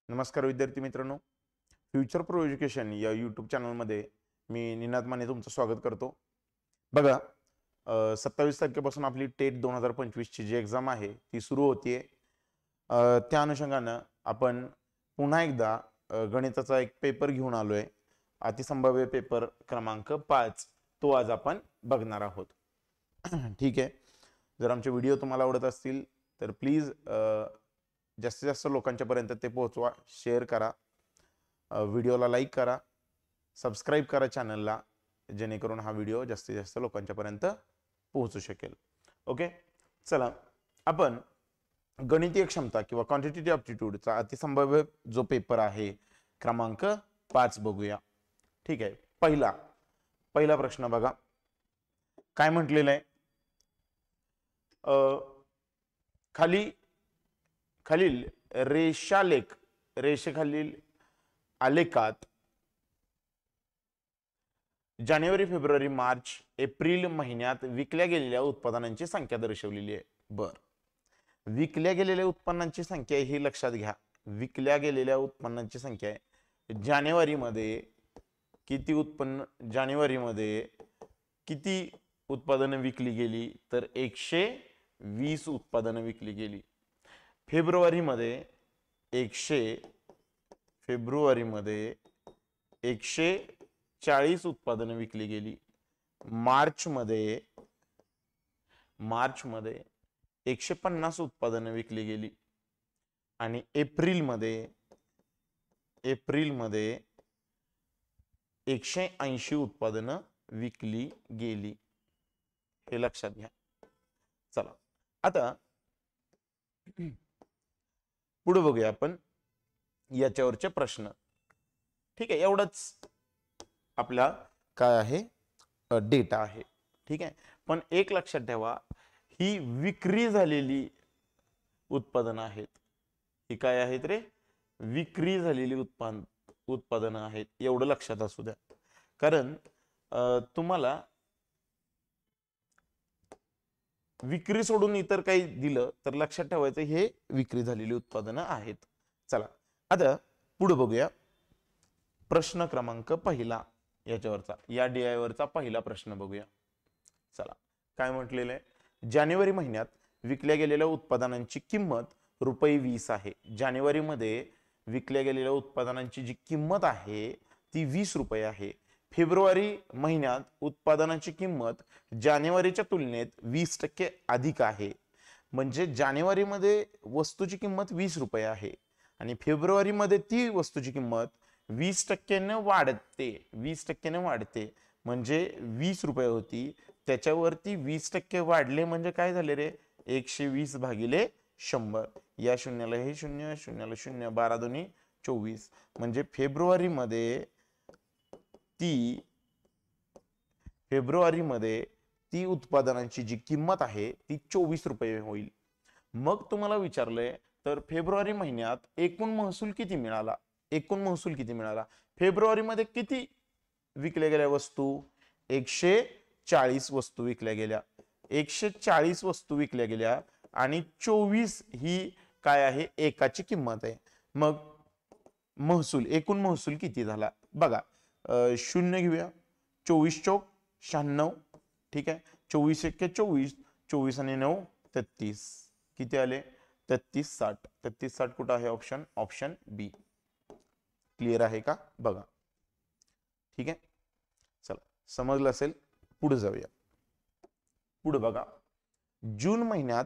नमस्कार विद्यार्थी मित्रांनो, फ्युचर प्रो एज्युकेशन या यूट्यूब चॅनलमध्ये मी निनाद माने तुमचं स्वागत करतो. बघा, 27 तारखेपासून आपली टेट 2025 ची जी एक्झाम आहे ती सुरू होतीये. त्या अनुषंगानं आपण पुन्हा एकदा गणिताचा एक पेपर घेऊन आलोय. अतिसंभाव्य पेपर क्रमांक 5 तो आज आपण बघणार आहोत. ठीक आहे. जर आमचे व्हिडिओ तुम्हाला आवडत असतील तर प्लीज जास्तीत जास्त लोकांच्या पर्यंत ते पोहोचवा, शेअर करा, व्हिडिओला लाईक करा, सबस्क्राईब करा चॅनलला, जेणेकरून हा व्हिडिओ जास्तीत जास्त लोकांच्या पर्यंत पोहोचू शकेल. ओके, चला आपण गणितीय क्षमता किंवा क्वांटिटेटिव्ह ॲप्टिट्यूडचा अतिसंभाव्य जो पेपर आहे क्रमांक 5 बघूया. ठीक आहे. पहिला प्रश्न बघा काय म्हटलेलं आहे. खालील रेषेखालील आलेखात जानेवारी, फेब्रुवारी, मार्च, एप्रिल महिन्यात विकल्या गेलेल्या उत्पादनांची संख्या दर्शवलेली आहे. विकल्या गेलेल्या उत्पन्नांची संख्या ही लक्षात घ्या. विकल्या गेलेल्या उत्पन्नांची संख्या आहे. जानेवारीमध्ये किती उत्पादनं विकली गेली तर 120 उत्पादनं विकली गेली. फेब्रुवारीमध्ये 140 उत्पादनं विकली गेली. मार्चमध्ये 150 उत्पादनं विकली गेली. आणि एप्रिलमध्ये 180 उत्पादनं विकली गेली. हे लक्षात घ्या. चला आता पुढे बघूया आपण याच्यावरचे प्रश्न. ठीक आहे, एवढंच आपला काय आहे डेटा आहे. ठीक आहे, पण एक लक्षात ठेवा, ही विक्री झालेली उत्पादनं आहेत. ही काय आहेत रे? विक्री झालेली उत्पादनं आहेत. एवढं लक्षात असू द्या, कारण तुम्हाला विक्री सोडून इतर काही दिलं तर लक्षात ठेवायचं हे विक्री झालेली उत्पादनं आहेत. चला आता पुढे बघूया. प्रश्न क्रमांक पहिला याच्यावरचा, या DI वरचा पहिला प्रश्न बघूया. चला काय म्हटलेलं आहे. जानेवारी महिन्यात विकल्या गेलेल्या उत्पादनांची किंमत ₹20 आहे. जानेवारीमध्ये विकल्या गेलेल्या उत्पादनांची जी किंमत आहे ती ₹20 आहे. फेब्रुवारी महिन्यात उत्पादनाची किंमत जानेवारीच्या तुलनेत 20% अधिक आहे. म्हणजे जानेवारीमध्ये वस्तूची किंमत ₹20 आहे आणि फेब्रुवारीमध्ये ती वस्तूची किंमत 20% वाढते. म्हणजे ₹20 होती, त्याच्यावरती 20% वाढले म्हणजे काय झाले रे? 120/100. या शून्याला हे शून्य, शून्याला शून्य, 12 दुनी 24. म्हणजे फेब्रुवारीमध्ये ती उत्पादनांची जी किंमत आहे ती ₹24 होईल. मग तुम्हाला विचारलंय तर फेब्रुवारी महिन्यात एकूण महसूल किती मिळाला? फेब्रुवारीमध्ये किती विकल्या गेल्या वस्तू? 140 वस्तू विकल्या गेल्या. 140 वस्तू विकल्या गेल्या आणि 24 ही काय आहे? एकाची किंमत आहे. मग एकूण महसूल किती झाला बघा. 0 घेऊया. 24 चौक 96. ठीक आहे. 24 एक्के 24, 24 आणि 9 33. किती आले? 3360. 3360 कुठं आहे? ऑप्शन बी. क्लिअर आहे का? बघा. ठीक आहे, चला समजलं असेल. पुढे जाऊया. पुढे बघा. जून महिन्यात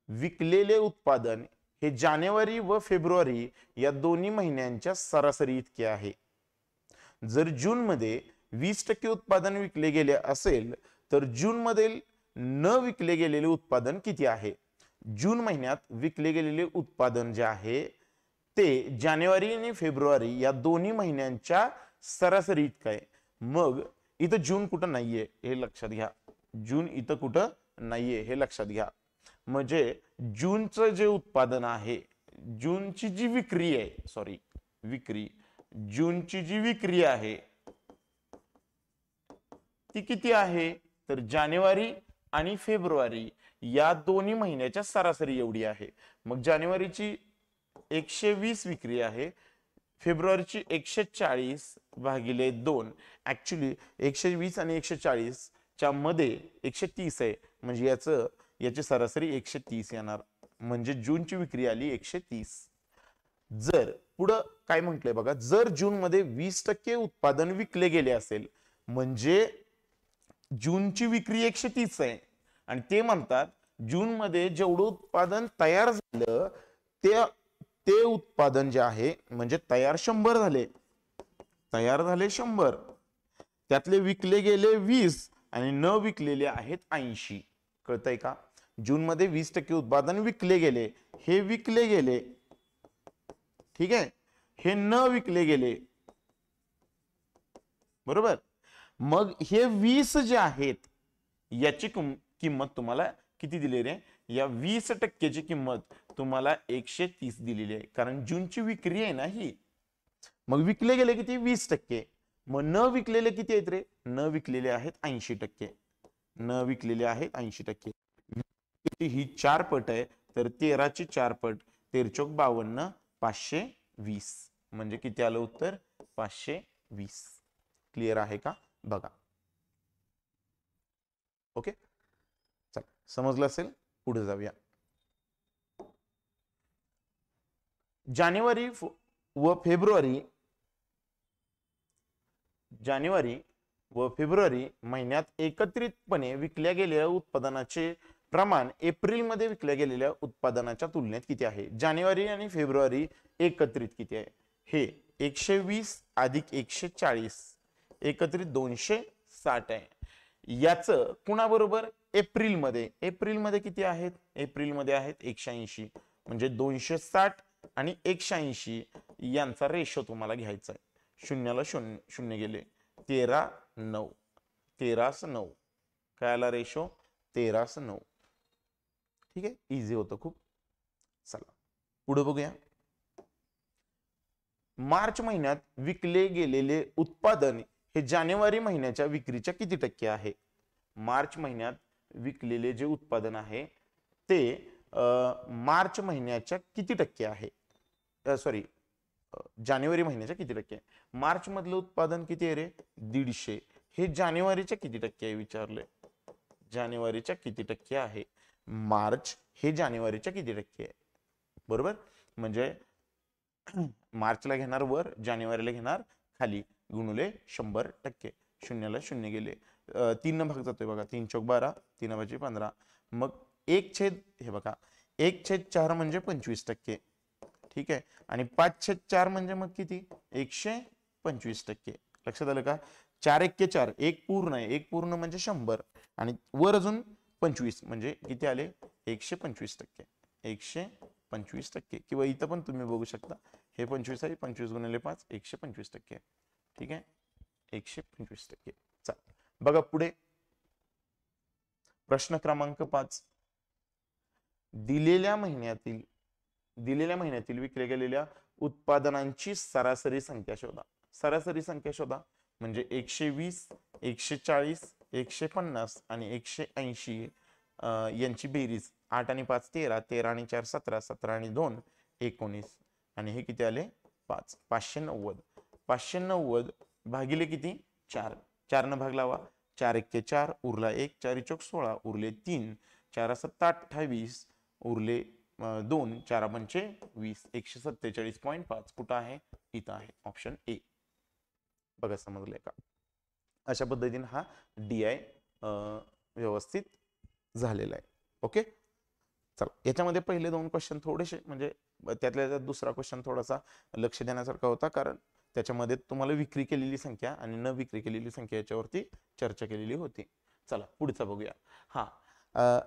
विकलेले उत्पादन हे जानेवारी व फेब्रुवारी या दोन्ही महिन्यांच्या सरासरी इतके आहे. जर जून मध्ये 20% उत्पादन विकले गेले असेल तर जून मध्ये न विकले गेलेले उत्पादन किती आहे? जून महिन्यात विकले गेलेले उत्पादन जे आहे ते जानेवारी आणि फेब्रुवारी या दोन्ही महिन्यांच्या सरासरी इतकं आहे. मग इथं जून कुठं नाहीये हे लक्षात घ्या. म्हणजे जूनचं जे उत्पादन आहे, जूनची जी विक्री आहे ती किती आहे? तर जानेवारी आणि फेब्रुवारी या दोन्ही महिन्याच्या सरासरी एवढी आहे. मग जानेवारीची 120 विक्री आहे, फेब्रुवारीची 140 भागिले 2. ऍक्च्युली 120 आणि 140 च्या मध्ये 130 आहे, म्हणजे याची सरासरी 130 येणार. म्हणजे जूनची विक्री आली 130. जर पुढं काय म्हटलंय बघा, जर जून मध्ये 20% उत्पादन विकले गेले असेल, म्हणजे जूनची विक्री 130 आहे आणि ते म्हणतात जून मध्ये जेवढं उत्पादन तयार झालं ते उत्पादन जे आहे, म्हणजे तयार 100 झाले, 100, त्यातले विकले गेले 20 आणि न विकलेले आहेत 80. कळतंय का? जून मध्ये 20% उत्पादन विकले गेले, हे विकले गेले, ठीक आहे, हे न विकले गेले, बरोबर. मग हे 20 जे आहेत याची किंमत तुम्हाला किती दिली रे? या 20% किंमत तुम्हाला 130 दिलेली आहे, कारण जूनची विक्री आहे ना ही. मग विकले गेले किती? 20%. मग न विकलेले किती आहेत रे? न विकलेले आहेत 80%. न विकलेले आहेत 80%. ही 4 पट आहे, तर 13 ची 4 पट, 13 चौक 52, 520. म्हणजे किती आलं उत्तर? 520. क्लिअर आहे का? बघा. ओके, चल समजलं असेल, पुढे जाऊया. जानेवारी व फेब्रुवारी महिन्यात एकत्रितपणे विकल्या गेलेल्या उत्पादनाचे प्रमाण एप्रिल मध्ये विकल्या गेलेल्या उत्पादनाच्या तुलनेत किती आहे? जानेवारी आणि फेब्रुवारी एकत्रित किती आहे? हे 120 अधिक 140 एकत्रित 260 आहे. याचं कुणाबरोबर? एप्रिल मध्ये किती आहेत? एप्रिल मध्ये आहेत 180. म्हणजे 260 आणि 180 यांचा रेशो तुम्हाला घ्यायचा आहे. शून्याला शून्य गेले, 13:9. 13:9 काय आला रेशो? 13:9. ठीक आहे, इझी होतं खूप. चला पुढे बघूया. मार्च महिन्यात विकले गेलेले उत्पादन हे जानेवारी महिन्याच्या विक्रीच्या किती टक्के आहे? मार्च महिन्यात विकलेले जे उत्पादन आहे ते मार्च महिन्याच्या किती टक्के आहे? सॉरी, जानेवारी महिन्याच्या किती टक्के आहे? मार्च मधलं उत्पादन किती आहे रे? 150. हे जानेवारीच्या किती टक्के आहे विचारले? जानेवारीच्या किती टक्के आहे? मार्च हे जानेवारीच्या किती टक्के आहे? बरोबर. म्हणजे मार्चला घेणार वर, जानेवारीला घेणार खाली, गुणुले 100%. शून्याला शून्य गेले, 3 भाग जातोय बघा, 3 चौक 12, 3 भाजी 15. मग 1/, हे बघा 1/4 म्हणजे 25%. ठीक आहे, आणि 5/4 म्हणजे मग किती? 125%. लक्षात आलं का? 4 1 4, 1 पूर्ण आहे, 1 पूर्ण म्हणजे 100 आणि वर अजून 25 म्हणजे किती आले? 125%. 125%. किंवा इथं पण तुम्ही बघू शकता, हे 25 आहे, 25 गुणिले 5, 125%. ठीक आहे, 125%. चल बघा पुढे प्रश्न क्रमांक 5. दिलेल्या महिन्यातील विकल्या गेलेल्या उत्पादनांची सरासरी संख्या शोधा. सरासरी संख्या शोधा म्हणजे 120, 140, 150 आणि 180 यांची बेरीज. 8 आणि 5 13, 13 आणि 4 17, 17 आणि 2 19 आणि हे किती आले? 5. 590. 590 भागिले किती? 4. 4 न भाग लावा, 4 1 4, उरला 1, 4 चौक 16, उरले 3, 4 7 28, उरले 2, 4 पंचे 20, 147.5. कुठं आहे? इथं आहे, ऑप्शन ए. बघा समजलंय का? अशा पद्धतीने हा DI व्यवस्थित झालेला आहे. ओके, चला याच्यामध्ये पहिले 2 क्वेश्चन थोडेसे, म्हणजे त्यातल्या दुसरा क्वेश्चन थोडासा लक्ष देण्यासारखा होता, कारण त्याच्यामध्ये तुम्हाला विक्री केलेली संख्या आणि न विक्री केलेली संख्या याच्यावरती चर्चा केलेली होती. चला पुढचा बघूया. हा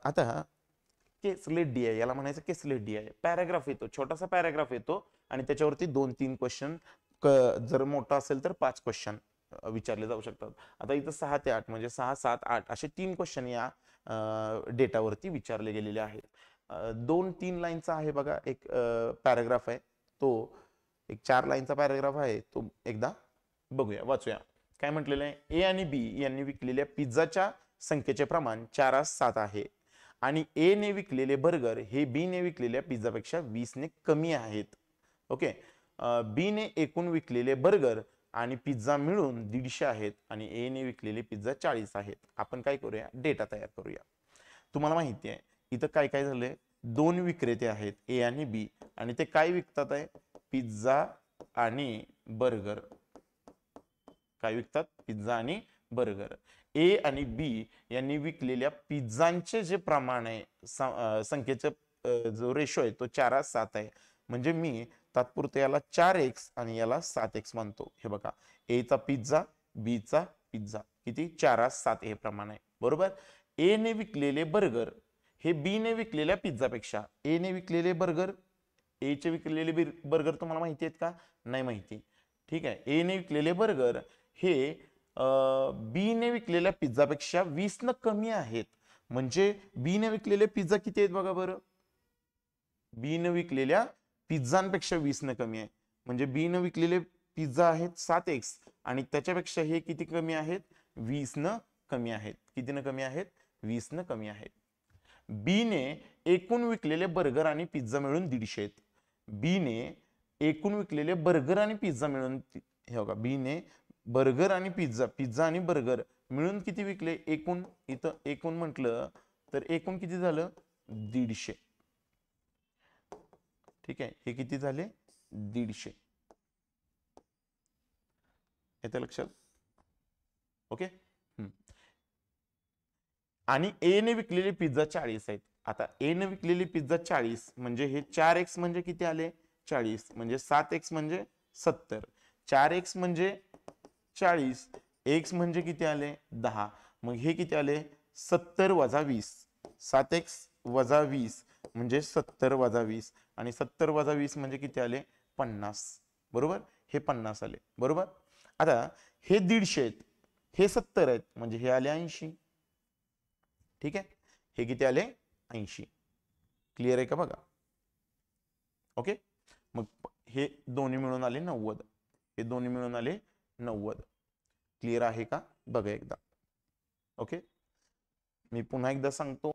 आता केसलेट DI, याला म्हणायचं केसलेट DI. पॅराग्राफ येतो, छोटासा पॅराग्राफ येतो आणि त्याच्यावरती 2-3 क्वेश्चन, जर मोठा असेल तर 5 क्वेश्चन विचारले जाऊ शकतात. आता इथं 6 ते 8 म्हणजे 6 7 8 असे 3 क्वेश्चन या डेटावरती विचारले गेलेले आहेत. 2-3 लाईनचा आहे बघा, एक पॅराग्राफ आहे, तो एक 4 लाईनचा पॅराग्राफ आहे, तो एकदा बघूया, वाचूया. काय म्हटलेलं आहे? A आणि B यांनी विकलेल्या पिझ्झाच्या संख्येचे प्रमाण 4:7 आहे आणि ए ने विकलेले बर्गर हे बी ने विकलेल्या पिझ्झापेक्षा 20 ने कमी आहेत. ओके, बी ने एकूण विकलेले बर्गर आणि पिझ्झा मिळून 150 आहेत आणि ए ने विकलेले पिझ्झा 40 आहेत. आपण काय करूया, डेटा तयार करूया. तुम्हाला माहिती आहे इथं काय काय झालंय, दोन विक्रेते आहेत ए आणि बी आणि ते काय विकतात आहे, पिझ्झा आणि बर्गर. काय विकतात, पिझ्झा आणि बर्गर. ए आणि बी यांनी विकलेल्या पिझ्झांचे जे प्रमाण आहे, संख्येचा जो रेशो आहे तो 4:7 आहे. म्हणजे मी तात्पुरते याला 4x आणि याला 7x मानतो. हे बघा, ए चा पिझ्झा, बी चा पिझ्झा, किती 4:7 हे प्रमाण आहे. बरोबर. ए ने विकलेले बर्गर हे बी ने विकलेल्या पिझ्झापेक्षा, ए ने विकलेले बर्गर, ए चे विकलेले बर्गर तुम्हाला माहिती आहेत का, नाही माहिती. ठीक आहे, ए ने विकलेले बर्गर हे बी ने विकलेल्या पिझ्झापेक्षा 20 न कमी आहेत. म्हणजे बी ने विकलेले पिझ्झा किती आहेत बघा बरं, बी ने विकलेल्या पिझ्झांपेक्षा 20 न कमी आहे. म्हणजे बी ने विकलेले पिझ्झा आहेत 7x आणि त्याच्यापेक्षा हे किती कमी आहेत, 20 न कमी आहेत. किती न कमी आहेत, 20 न कमी आहेत. बी ने एकूण विकलेले बर्गर आणि पिझ्झा मिळून 150 आहेत. बी ने एकूण विकलेले बर्गर आणि पिझ्झा मिळून, हे बघा, बी ने बर्गर आणि पिझ्झा, पिझ्झा आणि बर्गर मिळून किती विकले, एकूण. इथं एकूण म्हटलं तर एकूण किती झालं, 150. ठीक आहे, हे किती झाले, 150. येतं लक्षात. ओके. आणि ए ने विकलेले पिझ्झा 40 आहेत. आता ए ने विकलेली पिझ्झा 40 म्हणजे हे 4x म्हणजे किती आले, 40. म्हणजे 7x म्हणजे 70. 4x म्हणजे 40, x म्हणजे किती आले, 10. मग हे किती आले, 70 वजा 20. 7x वजा 20 म्हणजे 70 वजा 20 आणि 70 वजा 20 म्हणजे किती आले, 50. बरोबर, हे 50 आले. बरोबर. आता हे 150 आहेत, हे 70 आहेत, म्हणजे हे आले 80. ठीक आहे, हे किती आले, 80. क्लिअर आहे का बघा. ओके. मग हे दोन्ही मिळून आले 90. हे दोन्ही मिळून आले 90. क्लिअर आहे का बघा एकदा. ओके, मी पुन्हा एकदा सांगतो.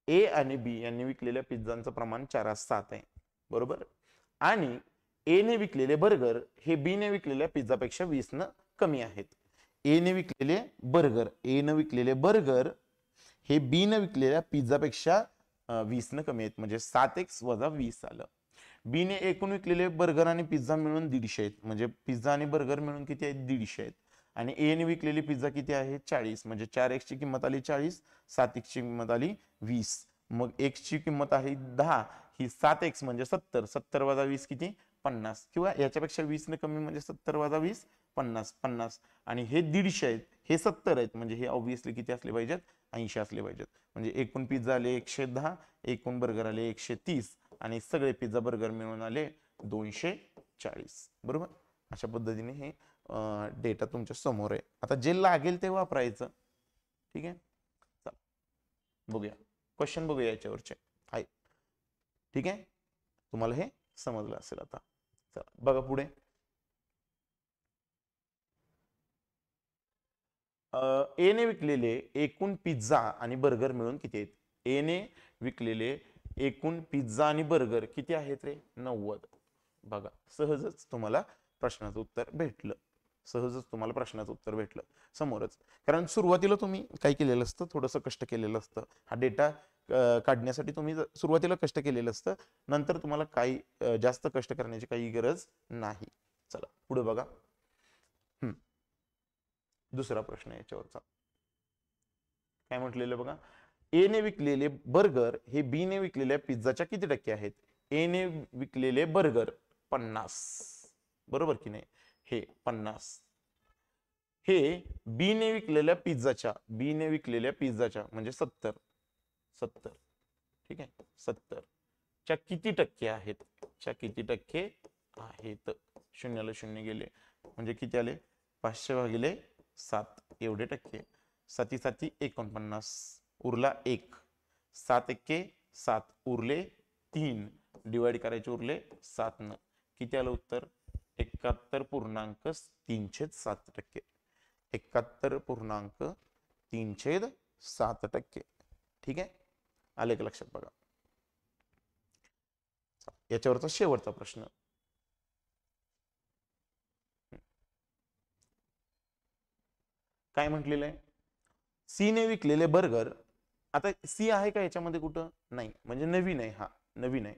ए आणि बी यांनी विकलेल्या पिझ्झांचं प्रमाण 4:7 आहे. बरोबर. आणि ए ने विकलेले बर्गर हे बी ने विकलेल्या पिझ्झापेक्षा 20 न कमी आहेत. ए ने विकलेले बर्गर, ए ने विकलेले बर्गर हे बी ने विकलेल्या पिझ्झापेक्षा 20 न कमी आहेत. म्हणजे 7x वजा 20 आलं. बी ने एकूण विकलेले बर्गर आणि पिझ्झा मिळून 150 आहेत. म्हणजे पिझ्झा आणि बर्गर मिळून किती आहेत, 150 आहेत. आणि ए ने विकलेली पिझ्झा किती आहे, 40. म्हणजे 4x ची किंमत आली 40, 7x ची किंमत आली 20. मग x ची किंमत आहे 10, ही 7x म्हणजे 70. 70 वजा 20 किती, 50. किंवा याच्यापेक्षा 20 ने कमी म्हणजे 70 वजा 20, 50. 50 आणि हे 150 आहेत, हे 70 आहेत. म्हणजे हे ऑब्व्हियसली किती असले पाहिजेत, 80 असले पाहिजेत. म्हणजे एकूण पिझ्झा आले 110, एकूण बर्गर आले 130 आणि सगळे पिझ्झा बर्गर मिळून आले 240. बरोबर. अशा पद्धतीने हे डेटा तुमच्या समोर आहे. आता जे लागेल ते वापरायचं. ठीक आहे, चला बघूया क्वेश्चन, बघूया याच्यावरचे आहे. ठीक आहे, तुम्हाला हे समजलं असेल आता. चला बघा पुढे. ए ने विकलेले एकूण पिझ्झा आणि बर्गर मिळून किती आहेत. ए ने विकलेले एकूण पिझ्झा आणि बर्गर किती आहेत रे, 90. बघा, सहजच तुम्हाला प्रश्नाचं उत्तर भेटलं. सहजच तुम्हाला प्रश्नाचं उत्तर भेटलं समोरच. कारण सुरुवातीला तुम्ही काय केलेलं असतं, थोडंसं कष्ट केलेलं असतं. हा डेटा काढण्यासाठी तुम्ही सुरुवातीला कष्ट केलेलं असतं. नंतर तुम्हाला काही जास्त कष्ट करण्याची काही गरज नाही. चला पुढे बघा. दुसरा प्रश्न याच्यावरचा काय म्हटलेलं बघा. ए ने विकलेले बर्गर हे बी ने विकलेल्या पिझ्झाच्या किती टक्के आहेत. ए ने विकलेले बर्गर 50. बरोबर की नाही, हे 50. हे बी ने विकलेल्या पिझ्झाच्या, बी ने विकलेल्या पिझ्झाच्या म्हणजे 70. 70. ठीक आहे, 70 च्या किती टक्के आहेत, च्या किती टक्के आहेत. शून्याला शून्य गेले म्हणजे किती आले, 500 भागिले 7 एवढे टक्के. 7 7 49 उरला 1. 7 1 7 उरले 3. डिवाइड करायचे उरले 7 न. किती आलं उत्तर, 71.307%. 71.307%. 3/7%. ठीक आहे, आले का लक्षात? बघा याच्यावरचा शेवटचा प्रश्न. काय म्हटलेलं आहे? सी ने विकलेले बर्गर, आता सी आहे का याच्यामध्ये कुठं? नाही, म्हणजे नवीन आहे, हा नवीन आहे.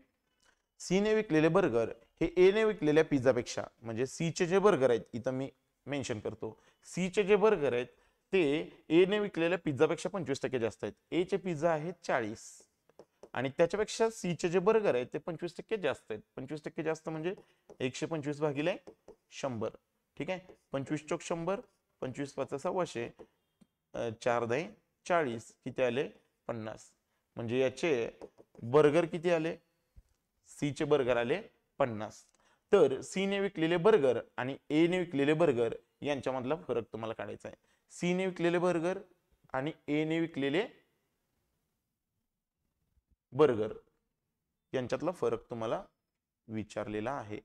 सी ने विकलेले बर्गर हे ए ने विकलेल्या पिझ्झापेक्षा, म्हणजे सी चे जे बर्गर आहेत, इथं मी मेन्शन करतो, सी चे जे बर्गर आहेत ते ए ने विकलेल्या पिझ्झापेक्षा 25% जास्त आहेत. ए चे पिझ्झा आहेत 40 आणि त्याच्यापेक्षा सी चे जे बर्गर आहेत ते 25% जास्त आहेत. 25% जास्त म्हणजे 125 भागिले 100. ठीक आहे, 25 चोक 100, 25 5 100, 4 10 40, किती आले? 50. म्हणजे याचे बर्गर किती आले? सी चे बर्गर आले 50. तर सी ने विकलेले बर्गर आणि ए ने विकलेले बर्गर यांच्यामधला फरक तुम्हाला काढायचा आहे. सी ने विकलेले बर्गर आणि ए ने विकलेले बर्गर यांच्यातला फरक तुम्हाला विचारलेला आहे.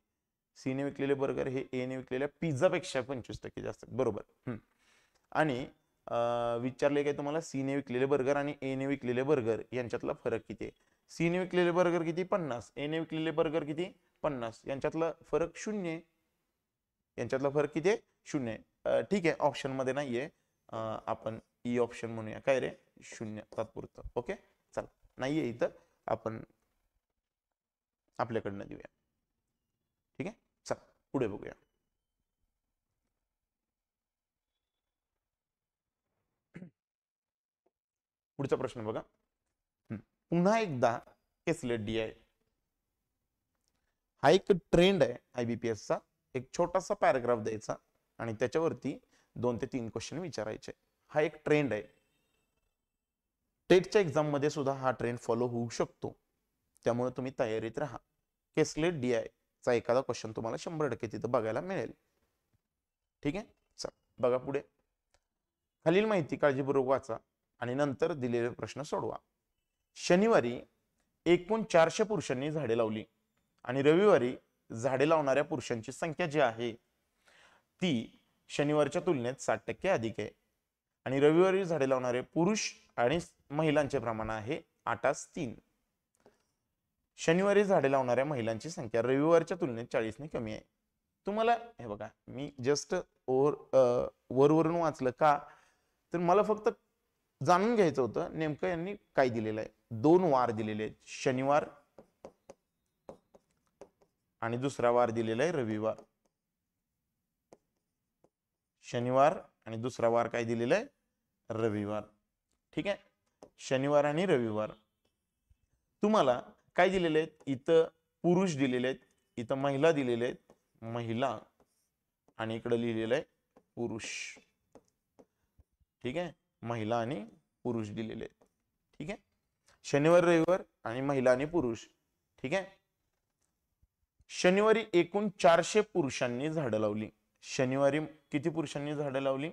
सी ने विकलेले बर्गर हे ए ने विकलेल्या पिझ्झापेक्षा 25% जास्त, बरोबर. आणि विचारले काय तुम्हाला? सी ने विकलेले बर्गर आणि ए ने विकलेले बर्गर यांच्यातला फरक किती आहे? सी ने विकलेले बर्गर किती? 50. ए ने विकलेले बर्गर किती? 50. यांच्यातला फरक 0 आहे. यांच्यातला फरक किती आहे? 0 आहे. ठीक आहे, ऑप्शन मध्ये नाहीये, आपण ई ऑप्शन म्हणूया. काय रे? 0 तात्पुरतं. ओके, चला, नाहीये इथं, आपण आपल्याकडनं देऊया. ठीक आहे, चला पुढे बघूया. पुढचा प्रश्न बघा. पुन्हा एकदा केसलेट DI हा एक ट्रेंड आहे IBPS चा. एक छोटासा पॅराग्राफ द्यायचा आणि त्याच्यावरती 2 ते 3 क्वेश्चन विचारायचे. हा एक ट्रेंड आहे. टेटच्या एक्झाम मध्ये सुद्धा हा ट्रेंड फॉलो होऊ शकतो, त्यामुळे तुम्ही तयारीत राहा. केसलेट DI चा एखादा क्वेश्चन तुम्हाला 100% तिथं बघायला मिळेल. ठीक आहे, चल बघा पुढे. खालील माहिती काळजीपूर्वक वाचा आणि नंतर दिलेले प्रश्न सोडवा. शनिवारी एकूण 400 पुरुषांनी झाडे लावली आणि रविवारी झाडे लावणाऱ्या पुरुषांची संख्या जी आहे ती शनिवारच्या तुलनेत 60% अधिक आहे आणि रविवारी झाडे लावणारे पुरुष आणि महिलांचे प्रमाण आहे 8:3. शनिवारी झाडे लावणाऱ्या महिलांची संख्या रविवारच्या तुलनेत 40 ने कमी आहे. तुम्हाला हे बघा, मी जस्ट वरवरून वाचलं का, तर मला फक्त जाणून घ्यायचं होतं नेमकं यांनी काय दिलेलं आहे. 2 वार दिलेले आहेत, शनिवार आणि दुसरा वार दिलेला आहे रविवार. शनिवार आणि दुसरा वार काय दिलेला आहे? रविवार. ठीक आहे, शनिवार आणि रविवार. तुम्हाला काय दिलेले आहेत? इथं पुरुष दिलेले आहेत, इथं महिला दिलेले आहेत, महिला, आणि इकडे लिहिलेलं आहे पुरुष. ठीक आहे, महिला आणि पुरुष दिलेले आहेत. ठीक आहे, शनिवार रविवार आणि महिला आणि पुरुष. ठीक आहे, शनिवारी एकूण 400 पुरुषांनी झाडं लावली. शनिवारी किती पुरुषांनी झाडं लावली?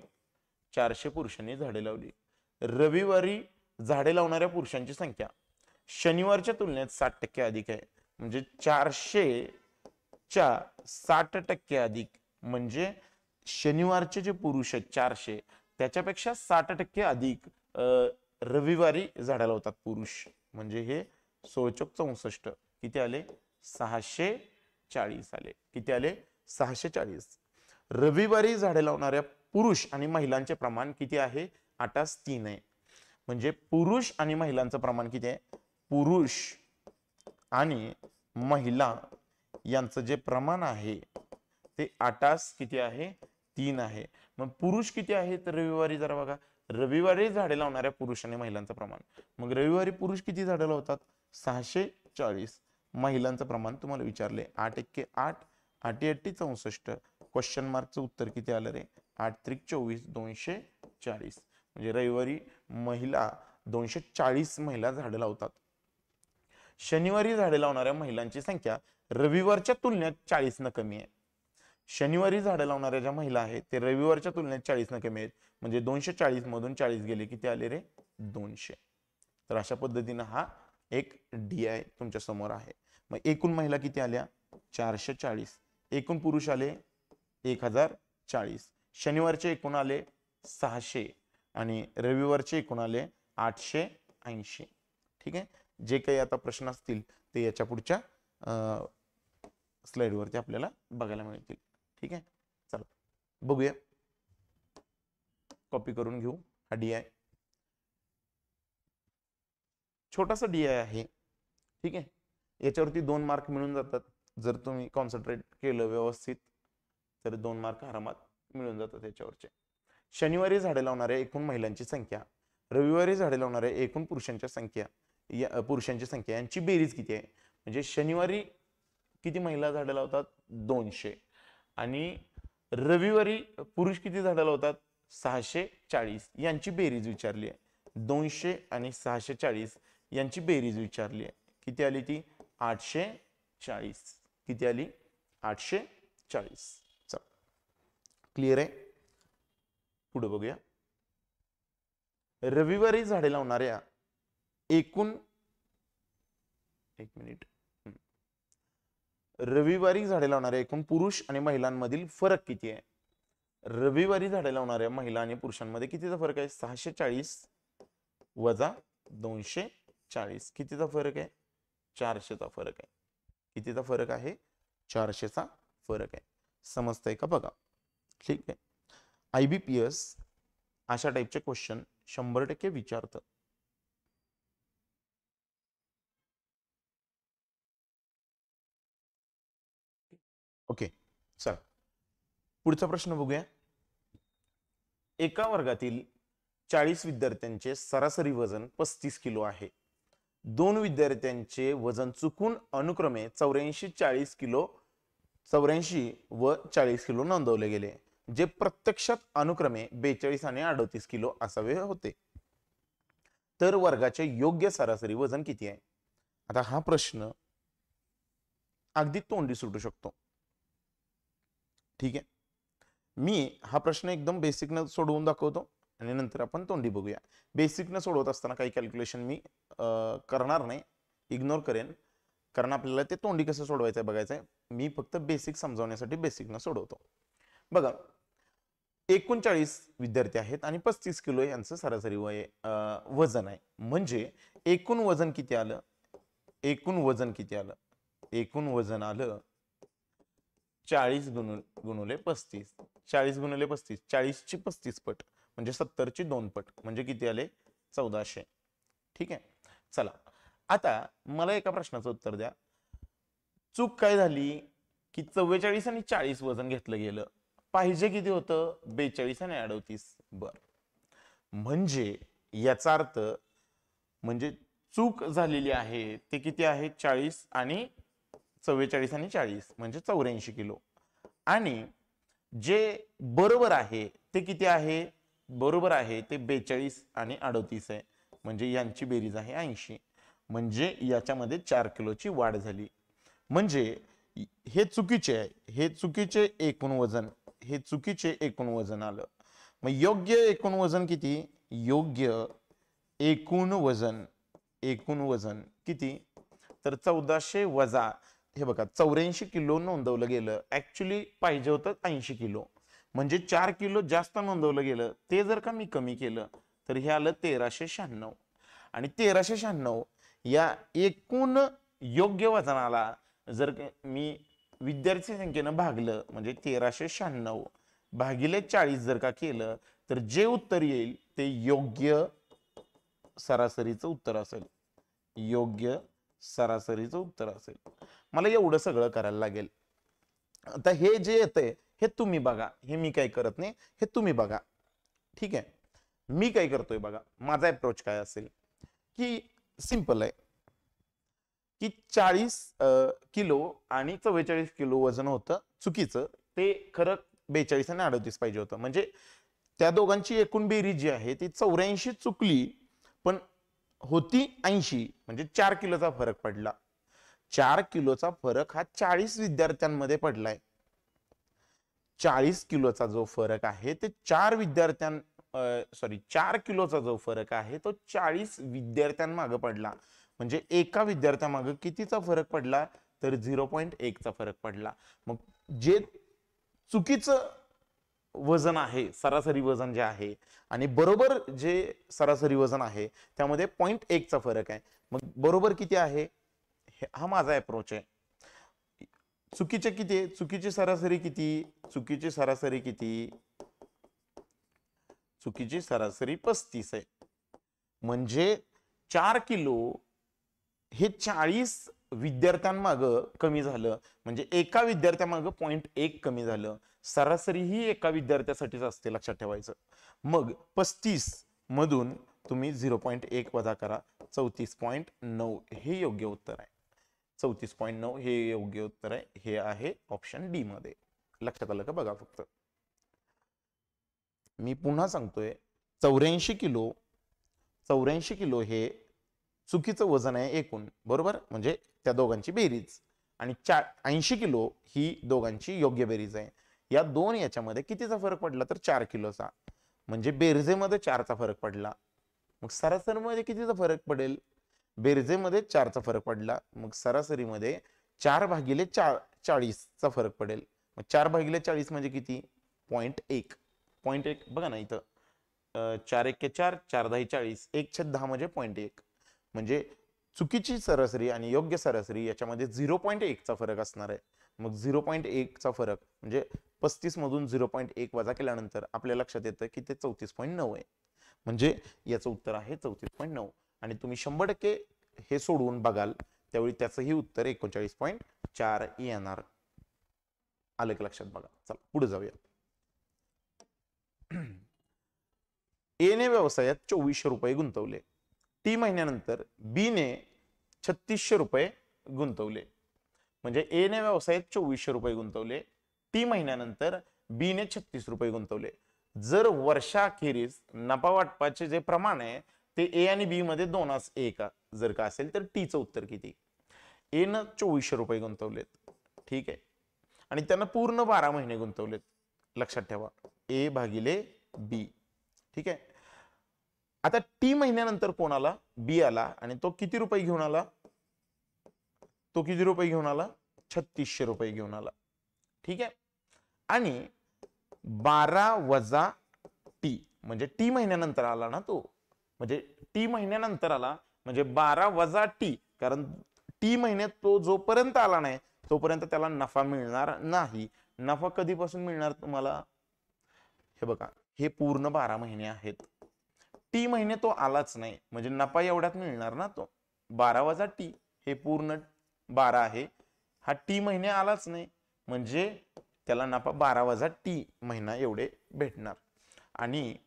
400 पुरुषांनी झाडे लावली. रविवारी झाडे लावणाऱ्या पुरुषांची संख्या शनिवारच्या तुलनेत 60% अधिक आहे. म्हणजे 400च्या 60% अधिक, म्हणजे शनिवारचे जे पुरुष आहेत 400 त्याच्यापेक्षा 60% अधिक रविवारी झाडं लावतात पुरुष. म्हणजे हे 16×64 किती आले? 640 आले. किती आले? 640. रविवारी झाडे लावणाऱ्या पुरुष आणि महिलांचे प्रमाण किती आहे? 8:3 आहे. म्हणजे पुरुष आणि महिलांचं प्रमाण किती आहे? पुरुष आणि महिला यांचं जे प्रमाण आहे ते 8 किती आहे? 3 आहे. मग पुरुष किती आहे? तर रविवारी जरा बघा, रविवारी झाडे लावणाऱ्या पुरुष आणि महिलांचं प्रमाण. मग रविवारी पुरुष किती झाडे लावतात? 640. महिलांचं प्रमाण तुम्हाला विचारले 8 × 8, 8 × 8 = 64. क्वेश्चन मार्कचं उत्तर किती आलं रे? 8 × 24 240. म्हणजे रविवारी महिला 240 महिला झाडे लावतात. शनिवारी झाडे लावणाऱ्या महिलांची संख्या रविवारच्या तुलनेत 40 न कमी आहे. शनिवारी झाडे लावणाऱ्या ज्या महिला आहेत ते रविवारच्या तुलनेत 40 न कमी आहेत. म्हणजे 240 मधून 40 गेले, किती आले रे? 200. तर अशा पद्धतीने हा एक DI तुमच्या समोर आहे. मग एकूण महिला किती आल्या? 440. एकूण पुरुष आले 1040. शनिवारचे एकूण आले 600 आणि रविवारचे एकूण आले 880. ठीक आहे, जे काही आता प्रश्न असतील ते याच्या पुढच्या स्लाइडवरती आपल्याला बघायला मिळतील. ठीक आहे, चला बघूया. कॉपी करून घेऊ. हा DI, छोटासा DI आहे. ठीक आहे, याच्यावरती 2 मार्क मिळून जातात. जर तुम्ही कॉन्सन्ट्रेट केलं व्यवस्थित तर 2 मार्क आरामात मिळून जातात याच्यावरचे. शनिवारी झाडे लावणाऱ्या एकूण महिलांची संख्या, रविवारी झाडे लावणाऱ्या एकूण पुरुषांची संख्या यांची बेरीज किती आहे? म्हणजे शनिवारी किती महिला झाडे लावतात? 200. आणि रविवारी पुरुष किती झाडे लावतात? 640. यांची बेरीज विचारली आहे. 200 आणि 640 यांची बेरीज विचारली आहे. किती आली ती? 840. किती आली? 840. चल, क्लिअर आहे? पुढे बघूया. रविवारी झाडे लावणाऱ्या एकूण, एक मिनिट, रविवारी झाडे लावणाऱ्या एकूण पुरुष आणि महिलांमधील फरक किती आहे? रविवारी झाडे लावणाऱ्या महिला आणि पुरुषांमध्ये कितीचा फरक आहे? 640 वजा 240. कितीचा फरक आहे? 400चा फरक आहे. कितीचा फरक आहे? 400चा फरक आहे. समजतंय का? बघा, ठीक आहे. IBPS अशा टाईपचे क्वेश्चन 100% विचारतं. ओके, चला पुढचा प्रश्न बघूया. एका वर्गातील 40 विद्यार्थ्यांचे सरासरी वजन 35 किलो आहे. 2 विद्यार्थ्यांचे वजन चुकून अनुक्रमे 84 किलो, 84 व 40 किलो नोंदवले गेले, जे प्रत्यक्षात अनुक्रमे 42 आणि 38 किलो असावे होते. तर वर्गाचे योग्य सरासरी वजन किती आहे? आता हा प्रश्न अगदी तोंडी सुटू शकतो. ठीक आहे, मी हा प्रश्न एकदम बेसिक न सोडवून दाखवतो आणि नंतर आपण तोंडी बघूया. बेसिक न सोडवत असताना काही कॅल्क्युलेशन मी करणार नाही, इग्नोर करेन, कारण आपल्याला ते तोंडी कसं सोडवायचं बघायचं आहे. मी फक्त बेसिक समजावण्यासाठी बेसिक न सोडवतो. बघा, 39 विद्यार्थी आहेत आणि 35 किलो यांचं सरासरी वजन आहे. म्हणजे एकूण वजन किती आलं? एकूण वजन किती आलं? एकूण वजन आलं 40 गुणुले 35. 40 गुणुले 35, 40 ची 35 पट म्हणजे 70 ची 2 पट म्हणजे किती आले? 1400. ठीक आहे, चला आता मला एका प्रश्नाचं उत्तर द्या. चूक काय झाली की 44 आणि 40 वजन घेतलं गेलं, पाहिजे किती होतं? 42 आणि 38. बर, म्हणजे याचा अर्थ म्हणजे चूक झालेली आहे ते किती आहे? 40 आणि 44 आणि 40 म्हणजे 84 किलो. आणि जे बरोबर आहे ते किती आहे? बरोबर आहे ते 42 आणि 38 आहे, म्हणजे यांची बेरीज आहे 80. म्हणजे याच्यामध्ये 4 किलोची वाढ झाली. म्हणजे हे चुकीचे आहे, हे चुकीचे एकूण वजन, हे चुकीचे एकूण वजन आलं. मग योग्य एकूण वजन किती? योग्य एकूण वजन, एकूण वजन किती? तर 1400 वजा, हे बघा 84 किलो नोंदवलं गेलं, ऍक्च्युली पाहिजे होतं 80 किलो, म्हणजे 4 किलो जास्त नोंदवलं गेलं. ते जर का मी कमी केलं तर हे आलं 1396. आणि 1396 या एकूण योग्य वजनाला जर मी विद्यार्थी संख्येनं भागलं म्हणजे 1396 भागिले 40 जर का केलं तर जे उत्तर येईल ते योग्य सरासरीचं उत्तर असेल. योग्य सरासरीचं उत्तर असेल. मला एवढं सगळं करायला लागेल. आता हे जे येतंय हे तुम्ही बघा, हे मी काय करत नाही, हे तुम्ही बघा. ठीक आहे, मी काय करतोय बघा. माझा अप्रोच काय असेल की सिंपल आहे की 40 किलो आणि 44 किलो वजन होतं चुकीचं, ते खरं 42 आणि 38 पाहिजे होतं. म्हणजे त्या दोघांची एकूण बेरीज जी आहे ती 84 चुकली पण होती 80, म्हणजे 4 किलोचा फरक पडला. 4 किलोचा फरक हा 40 विद्यार्थ्यांमध्ये पडलाय. 40 किलोचा जो फरक आहे ते 4 किलोचा जो फरक आहे तो 40 विद्यार्थ्यांमागे पडला. म्हणजे एका विद्यार्थ्यामागे कितीचा फरक पडला? तर 0.1 चा फरक पडला. मग जे चुकीचं वजन आहे, सरासरी वजन जे आहे आणि बरोबर जे सरासरी वजन आहे त्यामध्ये 0.1चा फरक आहे. मग बरोबर किती आहे? हा माझा अप्रोच आहे. चुकीचे किती आहे? चुकीची सरासरी किती? चुकीची सरासरी किती? चुकीची सरासरी 35 आहे. म्हणजे 4 किलो हे 40 विद्यार्थ्यांमाग कमी झालं, म्हणजे एका विद्यार्थ्यामाग 0.1 कमी झालं. सरासरी ही एका विद्यार्थ्यासाठीच असते, लक्षात ठेवायचं. मग 35 मधून तुम्ही 0.1 वजा करा, 34.9 हे योग्य उत्तर आहे. 34.9 हे योग्य उत्तर आहे. हे आहे ऑप्शन डी मध्ये. लक्षात आलं का? बघा फक्त मी पुन्हा सांगतोय, 84 किलो हे चुकीचं वजन आहे एकूण, बरोबर, म्हणजे त्या दोघांची बेरीज. आणि 80 किलो ही दोघांची योग्य बेरीज आहे. या दोन याच्यामध्ये कितीचा फरक पडला? तर 4 किलोचा. म्हणजे बेरजेमध्ये 4चा फरक पडला. मग सरासरीमध्ये कितीचा फरक पडेल? बेरजेमध्ये 4चा फरक पडला, मग सरासरीमध्ये 4/40चा फरक पडेल. मग 4/40 म्हणजे किती? 0.1. 0.1 बघा ना इथं, 4 1 4, 4 10 40, 1/10 म्हणजे 0.1. म्हणजे चुकीची सरासरी आणि योग्य सरासरी याच्यामध्ये 0.1चा फरक असणार आहे. मग 0.1चा फरक म्हणजे 35 मधून 0.1 वजा केल्यानंतर आपल्या लक्षात येतं की ते 34.9 आहे. म्हणजे याचं उत्तर आहे 34.9. आणि तुम्ही 100% हे सोडवून बघाल त्यावेळी त्याचंही उत्तर 39.4 येणार. आलं की लक्षात? बघा, चला पुढे जाऊया. ए ने व्यवसायात 2400 रुपये गुंतवले. टी महिन्यानंतर बी ने 3600 रुपये गुंतवले. म्हणजे ए ने व्यवसायात 2400 रुपये गुंतवले, टी महिन्यानंतर बी ने 36 रुपये गुंतवले. जर वर्षाखेरीस नफा वाटपाचे जे प्रमाण आहे ते ए आणि बी मध्ये 2:1 जर का असेल तर टीचं उत्तर किती? ए न 2400 रुपये गुंतवलेत, ठीक आहे, आणि त्यांना पूर्ण 12 महिने गुंतवलेत. लक्षात ठेवा, ए भागिले बी, ठीक आहे. आता टी महिन्यानंतर कोण आला? बी आला, आणि तो किती रुपये घेऊन आला? तो किती रुपये घेऊन आला? 3600 रुपये घेऊन आला, ठीक आहे. आणि 12 वजा टी म्हणजे टी महिन्यानंतर आला ना तो, म्हणजे टी महिन्यानंतर आला म्हणजे 12 वजा टी, कारण टी महिन्यात तो जोपर्यंत आला नाही तोपर्यंत त्याला नफा मिळणार नाही. नफा कधीपासून मिळणार तुम्हाला? हे बघा, हे पूर्ण 12 महिने आहेत. टी महिने तो आलाच नाही म्हणजे नफा एवढ्यात मिळणार ना तो. 12 वजा टी हे पूर्ण 12 आहे. हा टी महिने आलाच नाही म्हणजे त्याला नफा 12 वजा टी महिना एवढे भेटणार. आणि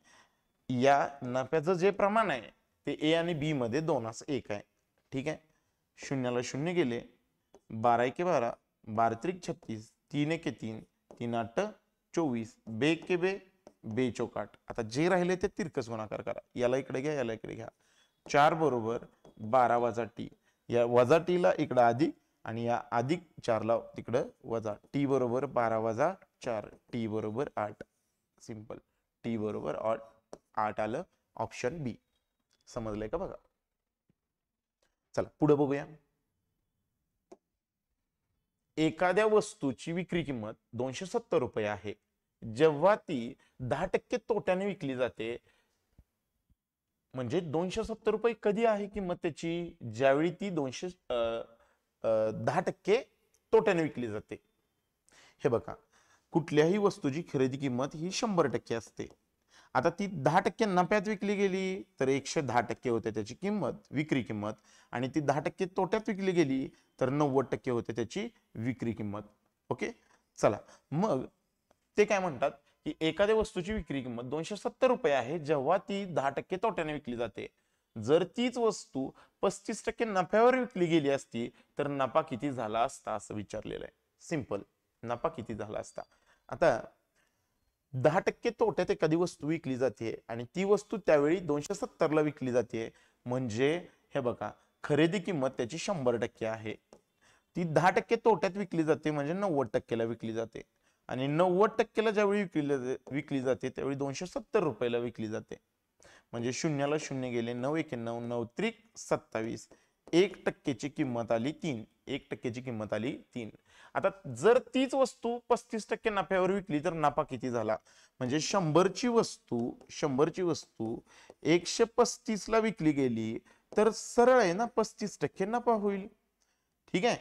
या नफ्याचं जे प्रमाण आहे ते ए आणि बी मध्ये 2:1 आहे, ठीक आहे. शून्याला शून्य गेले, 12 एके 12, 12 त्रिक 36, 3 एके 3, 3 8 24, बे एके बे, बे चौक 8. आता जे राहिले ते तिरकस गुणाकार करा. याला इकडे घ्या, याला इकडे घ्या. 4 बरोबर 12 वजा टी, या वजा टी ला इकडे अधिक आणि या अधिक 4 ला तिकडे वजा. टी बरोबर 12 वजा 4, टी बरोबर 8. सिंपल, टी बरोबर 8 आलं. ऑप्शन बी. समजलंय का? बघा, चला पुढे बघूया. एखाद्या वस्तूची विक्री किंमत 270 रुपये आहे, जेव्हा ती 10% तोट्याने विकली जाते. म्हणजे 270 रुपये कधी आहे किंमत त्याची? ज्यावेळी ती 10% तोट्याने विकली जाते. हे बघा, कुठल्याही वस्तूची खरेदी किंमत ही 100% असते. आता ती 10% नफ्यात विकली गेली तर 110% होते त्याची किंमत, विक्री किंमत, आणि ती 10% तोट्यात विकली गेली तर 90% होते त्याची विक्री किंमत. ओके, चला मग ते काय म्हणतात की एखाद्या वस्तूची विक्री किंमत 270 रुपये आहे जेव्हा ती 10% तोट्याने विकली जाते. जर तीच वस्तू 35% नफ्यावर विकली गेली असती तर नफा किती झाला असता असं विचारलेलं आहे. सिंपल, नफा किती झाला असता. आता 10% तोट्यात एखादी वस्तू विकली जाते आणि ती वस्तू त्यावेळी 270 ला विकली जाते, म्हणजे हे बघा, खरेदी किंमत त्याची 100% आहे. ती 10% तोट्यात विकली जाते म्हणजे 90% ला विकली जाते. आणि 90% ला ज्यावेळी विकली जाते त्यावेळी 270 रुपयाला विकली जाते. म्हणजे शून्याला शून्य गेले, 9 एके 9, 9 त्रिक 27, 1% किंमत आली 3. 1% किंमत आली 3. आता जर तीच वस्तू 35% नफ्यावर विकली तर नफा किती झाला? म्हणजे 100ची वस्तू 135 ला विकली गेली तर सरळ आहे ना 35% नफा होईल. ठीक आहे,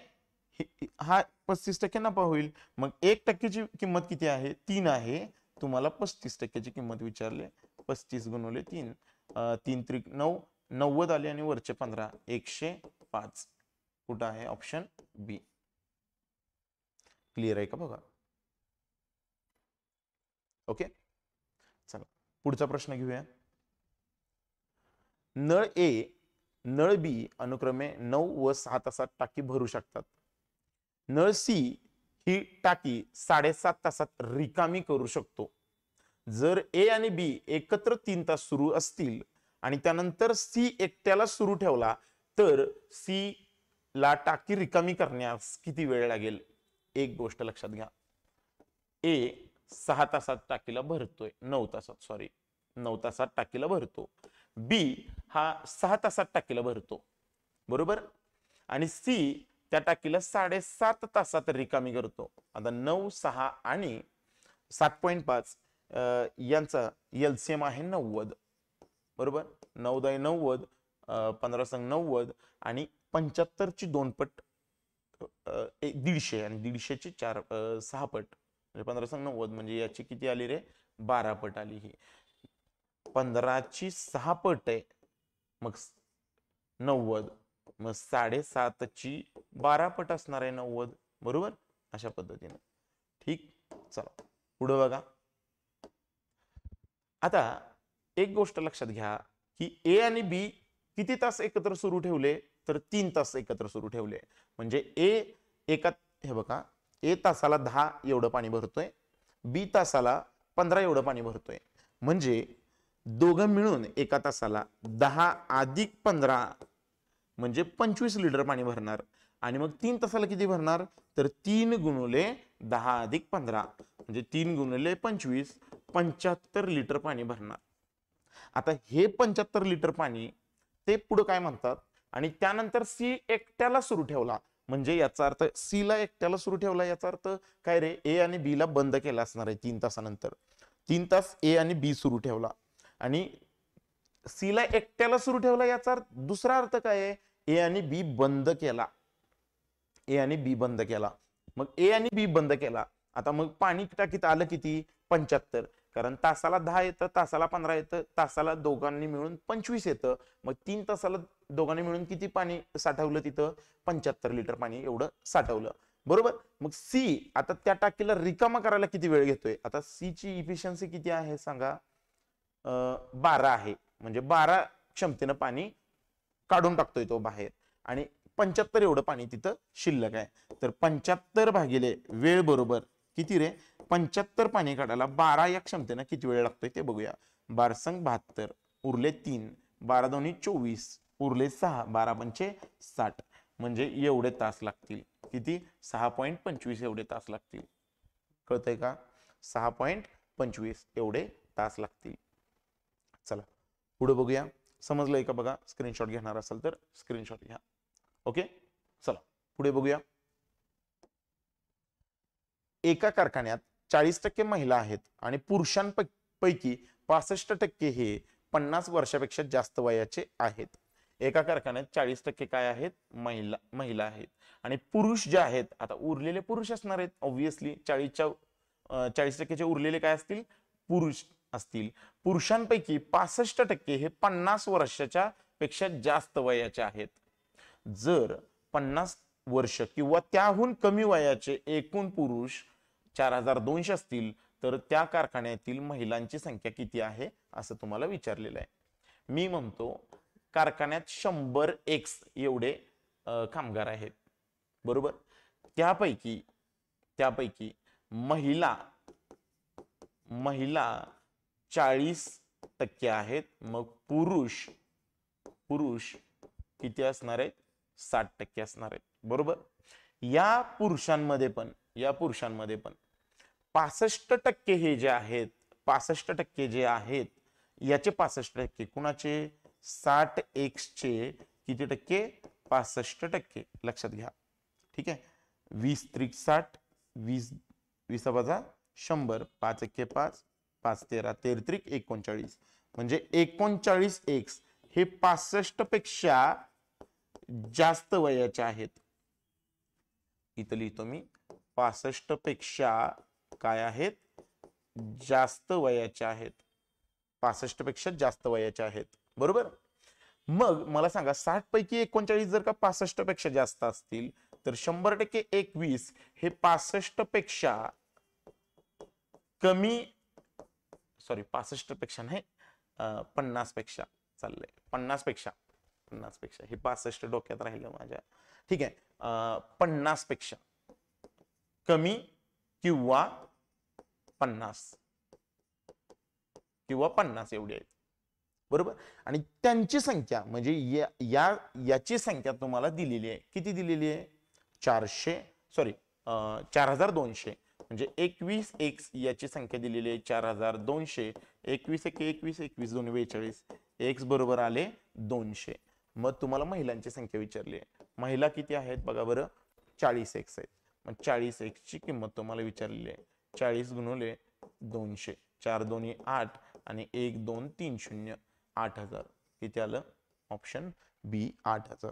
हा 35% नफा होईल. मग 1%ची किंमत किती आहे? 3 आहे. तुम्हाला 35%ची किंमत विचारले. 35 गुणिले 3, 3 त्रिक 9, 90 आले आणि वरचे 15, 105. कुठं आहे? ऑप्शन बी. क्लिअर आहे का बघा? ओके, चला पुढचा प्रश्न घेऊया. नळ ए, नळ बी अनुक्रमे 9 व 6 तासात टाकी भरू शकतात. नळ सी ही टाकी 7.5 तासात रिकामी करू शकतो. जर ए आणि बी एकत्र 3 तास सुरू असतील आणि त्यानंतर सी एकट्याला सुरू ठेवला तर सी ला टाकी रिकामी करण्यास किती वेळ लागेल? एक गोष्ट लक्षात घ्या, ए 6 तासात टाकीला भरतोय, 9 तासात, सॉरी 9 तासात टाकीला भरतो. बी हा 6 तासात टाकीला भरतो, बरोबर. आणि सी त्या टाकीला 7.5 तासात रिकामी करतो. आता 9, 6 आणि 7.5 यांचा एलसीएम आहे 90, बरोबर. 9 × 90, 15 × 90 आणि 75 ची 2 पट 150 आणि 150 ची 6 पट म्हणजे 15 × 90 म्हणजे याची किती आली रे? 12 पट आली. ही 15 ची 6 पट आहे, मग 90, मग 7.5 ची 12 पट असणार आहे 90, बरोबर. अशा पद्धतीने. ठीक, चला पुढे बघा. आता एक गोष्ट लक्षात घ्या की ए आणि बी किती तास एकत्र सुरू ठेवले? तर 3 तास एकत्र सुरू ठेवले. म्हणजे हे बघा, ए तासाला 10 एवढं पाणी भरतोय, बी तासाला 15 एवढं पाणी भरतोय. म्हणजे दोघं मिळून एका तासाला 10 + 15 म्हणजे 25 लिटर पाणी भरणार. आणि मग 3 तासाला किती भरणार? तर 3 गुणिले 10 + 15 म्हणजे 3 गुणिले 25, 75 लिटर पाणी भरणार. आता हे 75 लिटर पाणी ते पुढे काय म्हणतात? आणि त्यानंतर सी एकट्याला सुरू ठेवला, म्हणजे याचा अर्थ सी ला एकट्याला सुरू ठेवला, याचा अर्थ काय रे? ए आणि बी ला बंद केला असणार आहे 3 तासानंतर. 3 तास ए आणि बी सुरू ठेवला आणि सी ला एकट्याला सुरू ठेवला, याचा दुसरा अर्थ काय आहे? ए आणि बी बंद केला. ए आणि बी बंद केला. मग ए आणि बी बंद केला. आता मग पाणी टाकीत आलं किती? 75. कारण तासाला 10 येतं, तासाला 15 येतं, तासाला दोघांनी मिळून 25 येतं. मग 3 तासाला दोघांनी मिळून किती पाणी साठवलं तिथं? 75 लिटर पाणी एवढं साठवलं, बरोबर. मग सी आता त्या टाकीला रिकामा करायला किती वेळ घेतोय? आता सी ची इफिशियन्सी किती आहे सांगा? 12 आहे. म्हणजे 12 क्षमतेनं पाणी काढून टाकतोय तो बाहेर आणि 75 एवढं पाणी तिथं शिल्लक आहे. तर 75 भागिले वेळ बरोबर किती रे? 75 पाणी काढायला 12 या क्षमतेनं किती वेळ लागतोय ते बघूया. 12 × 72 उरले 3, 12 × 2 = 24 उरले 6, 12 × 5 = 60 म्हणजे एवढे तास लागतील. किती? 6.25 एवढे तास लागतील. कळतंय का? 6.25 एवढे तास लागतील. चला पुढे बघूया. समजलंय का बघा? स्क्रीनशॉट घेणार असेल तर स्क्रीनशॉट घ्या. ओके, चला पुढे बघूया. एका कारखान्यात 40% महिला आहेत आणि पुरुषांपैकी 65% हे 50 वर्षापेक्षा जास्त वयाचे आहेत. एका कारखान्यात 40% काय आहेत? महिला आहेत आणि पुरुष जे आहेत, आता उरलेले पुरुष असणार आहेत ऑब्विसली. 40% उरलेले काय असतील? पुरुष असतील. पुरुषांपैकी 65% हे 50 वर्षाच्या पेक्षा जास्त वयाचे आहेत. जर 50 वर्ष किंवा त्याहून कमी वयाचे एकूण पुरुष 4200 असतील तर त्या कारखान्यातील महिलांची संख्या किती आहे असं तुम्हाला विचारलेलं आहे. मी म्हणतो कारखान्यात 100x एवढे कामगार आहेत, बरोबर. त्यापैकी महिला 40% आहेत. मग पुरुष किती असणार आहेत? 60% असणार आहेत, बरोबर. या पुरुषांमध्ये पण 65% हे जे आहेत, 65% जे आहेत याचे 65% कुणाचे? 60x चे किती टक्के? 65% लक्षात घ्या. ठीक आहे. 20 त्रिक 60, 20 20 वजा 100, 5 एके 5, 5 13 13 त्रिक 39, म्हणजे 39x हे 65 पेक्षा जास्त वयाचे आहेत. इथं लिहितो मी 65 पेक्षा काय आहेत, जास्त वयाचे आहेत. 65 पेक्षा जास्त वयाचे आहेत. बरोबर. मग मला सांगा 60 पैकी 39 जर का 65 पेक्षा जास्त असतील तर 100% 21 हे 65 पेक्षा कमी, सॉरी 65 पेक्षा नाही 50 पेक्षा चाललंय, 50 पेक्षा हे 65 डोक्यात राहिलं माझ्या. ठीक आहे. 50 पेक्षा कमी किंवा 50 एवढी आहेत. बरोबर. आणि त्यांची संख्या म्हणजे याची संख्या तुम्हाला दिलेली आहे. किती दिलेली आहे? 4200, म्हणजे 21x याची संख्या दिलेली आहे 4200. 21 एके 21, 21 दोन्ही 42, x बरोबर आले 200. मग तुम्हाला महिलांची संख्या विचारली आहे. महिला किती आहेत बघा बरं, 40x आहेत. मग 40x ची किंमत तुम्हाला विचारलेली आहे. 40 गुणिले 200, 4 दोन्ही 8 आणि 1 2 3 0, 8000. किती आलं? ऑप्शन बी 8000.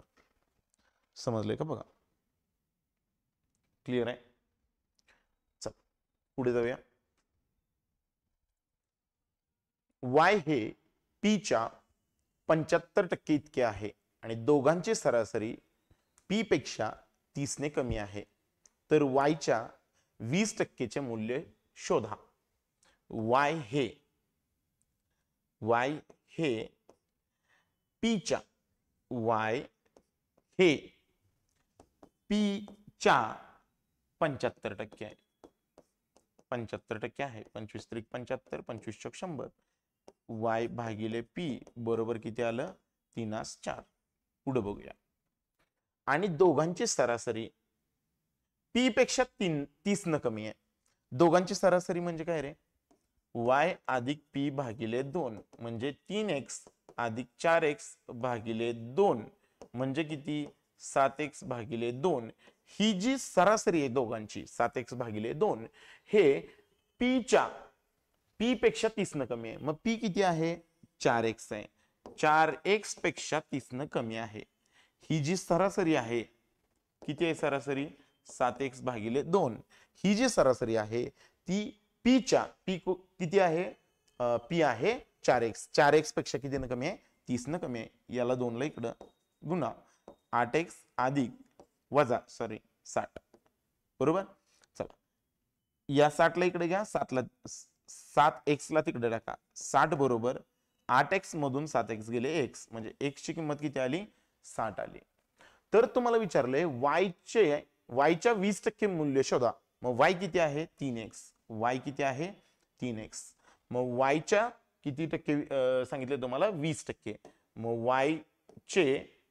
समजले का? बघा क्लिअर आहे. चल पुढे जाऊया. y हे p च्या 75% इतके आहे आणि दोघांची सरासरी p पेक्षा 30 ने कमी आहे, तर y च्या 20% मूल्य शोधा. y हे p च्या 75% आहे. 75% आहे. 25 त्रिक 75, 25 चौक 100. y भागिले p बरोबर किती आलं? 3×4. पुढे बघूया. आणि दोघांची सरासरी p पेक्षा 30 न कमी आहे. दोघांची सरासरी म्हणजे काय रे? y अधिक p भागिले 2 म्हणजे 3x अधिक 4x भागिले 2 म्हणजे किती? 7x भागिले 2. ही जी सरासरी आहे दोघांची 7x भागिले 2 हे p पेक्षा 30 न कमी आहे. मग p किती आहे? 4x आहे. 4x पेक्षा 30 न कमी आहे. ही जी सरासरी आहे किती आहे? सरासरी 7x भागिले 2. ही जी सरासरी आहे ती p किती आहे? p आहे 4x. 4x पेक्षा किती न कमी आहे? 30 न कमी आहे. याला 2 ला इकडं गुणा. 8x अधिक वजा 60. बरोबर. चला या 60 ला इकडे घ्या. 7x ला तिकडे टाका. 60 बरोबर 8x मधून 7x गेले x, म्हणजे x ची किंमत किती आली? 60 आली. तर तुम्हाला विचारले y च्या 20% मूल्य शोधा. मग y किती आहे? 3x. y किती आहे? 3x. मग y च्या किती टक्के सांगितले तुम्हाला? 20%. मग y चे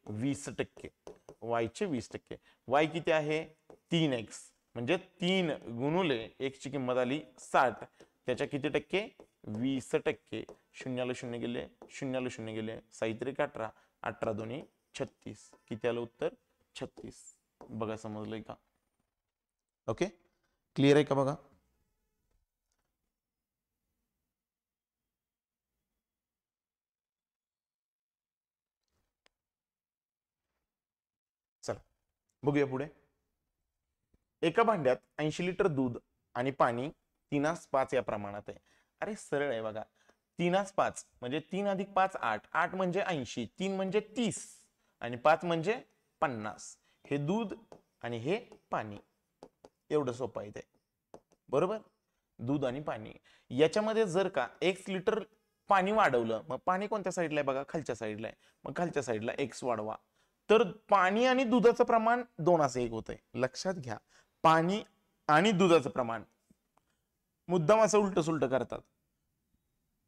20%. y चे 20%. y किती आहे? 3x. म्हणजे 3 गुणुले x ची किंमत आली 60. त्याच्या किती टक्के? 20%. शून्याला शून्य गेले, शून्याला शून्य गेले, 6 त्रिक 18, 18 दोन्ही 36. किती आलं उत्तर? 36. बघा समजलंय का? ओके क्लिअर आहे का? बघा चला बघूया पुढे. एका भांड्यात 80 लिटर दूध आणि पाणी 3:5 या प्रमाणात आहे. अरे सरळ आहे बघा. 3:5 म्हणजे 3 अधिक 5 8. 8 म्हणजे 80, 3 म्हणजे 30 आणि 5 म्हणजे 50. हे दूध आणि हे पाणी. एवढं सोपं आहे ते. बरोबर. दूध आणि पाणी याच्यामध्ये जर का 1 लिटर पाणी वाढवलं, मग पाणी कोणत्या साईडला आहे बघा? खालच्या साईडला आहे. मग खालच्या साईडला x वाढवा. तर पाणी आणि दुधाचं प्रमाण 2:1 होतंय. लक्षात घ्या. पाणी आणि दुधाचं प्रमाण मुद्दाम असं उलट सुलट करतात.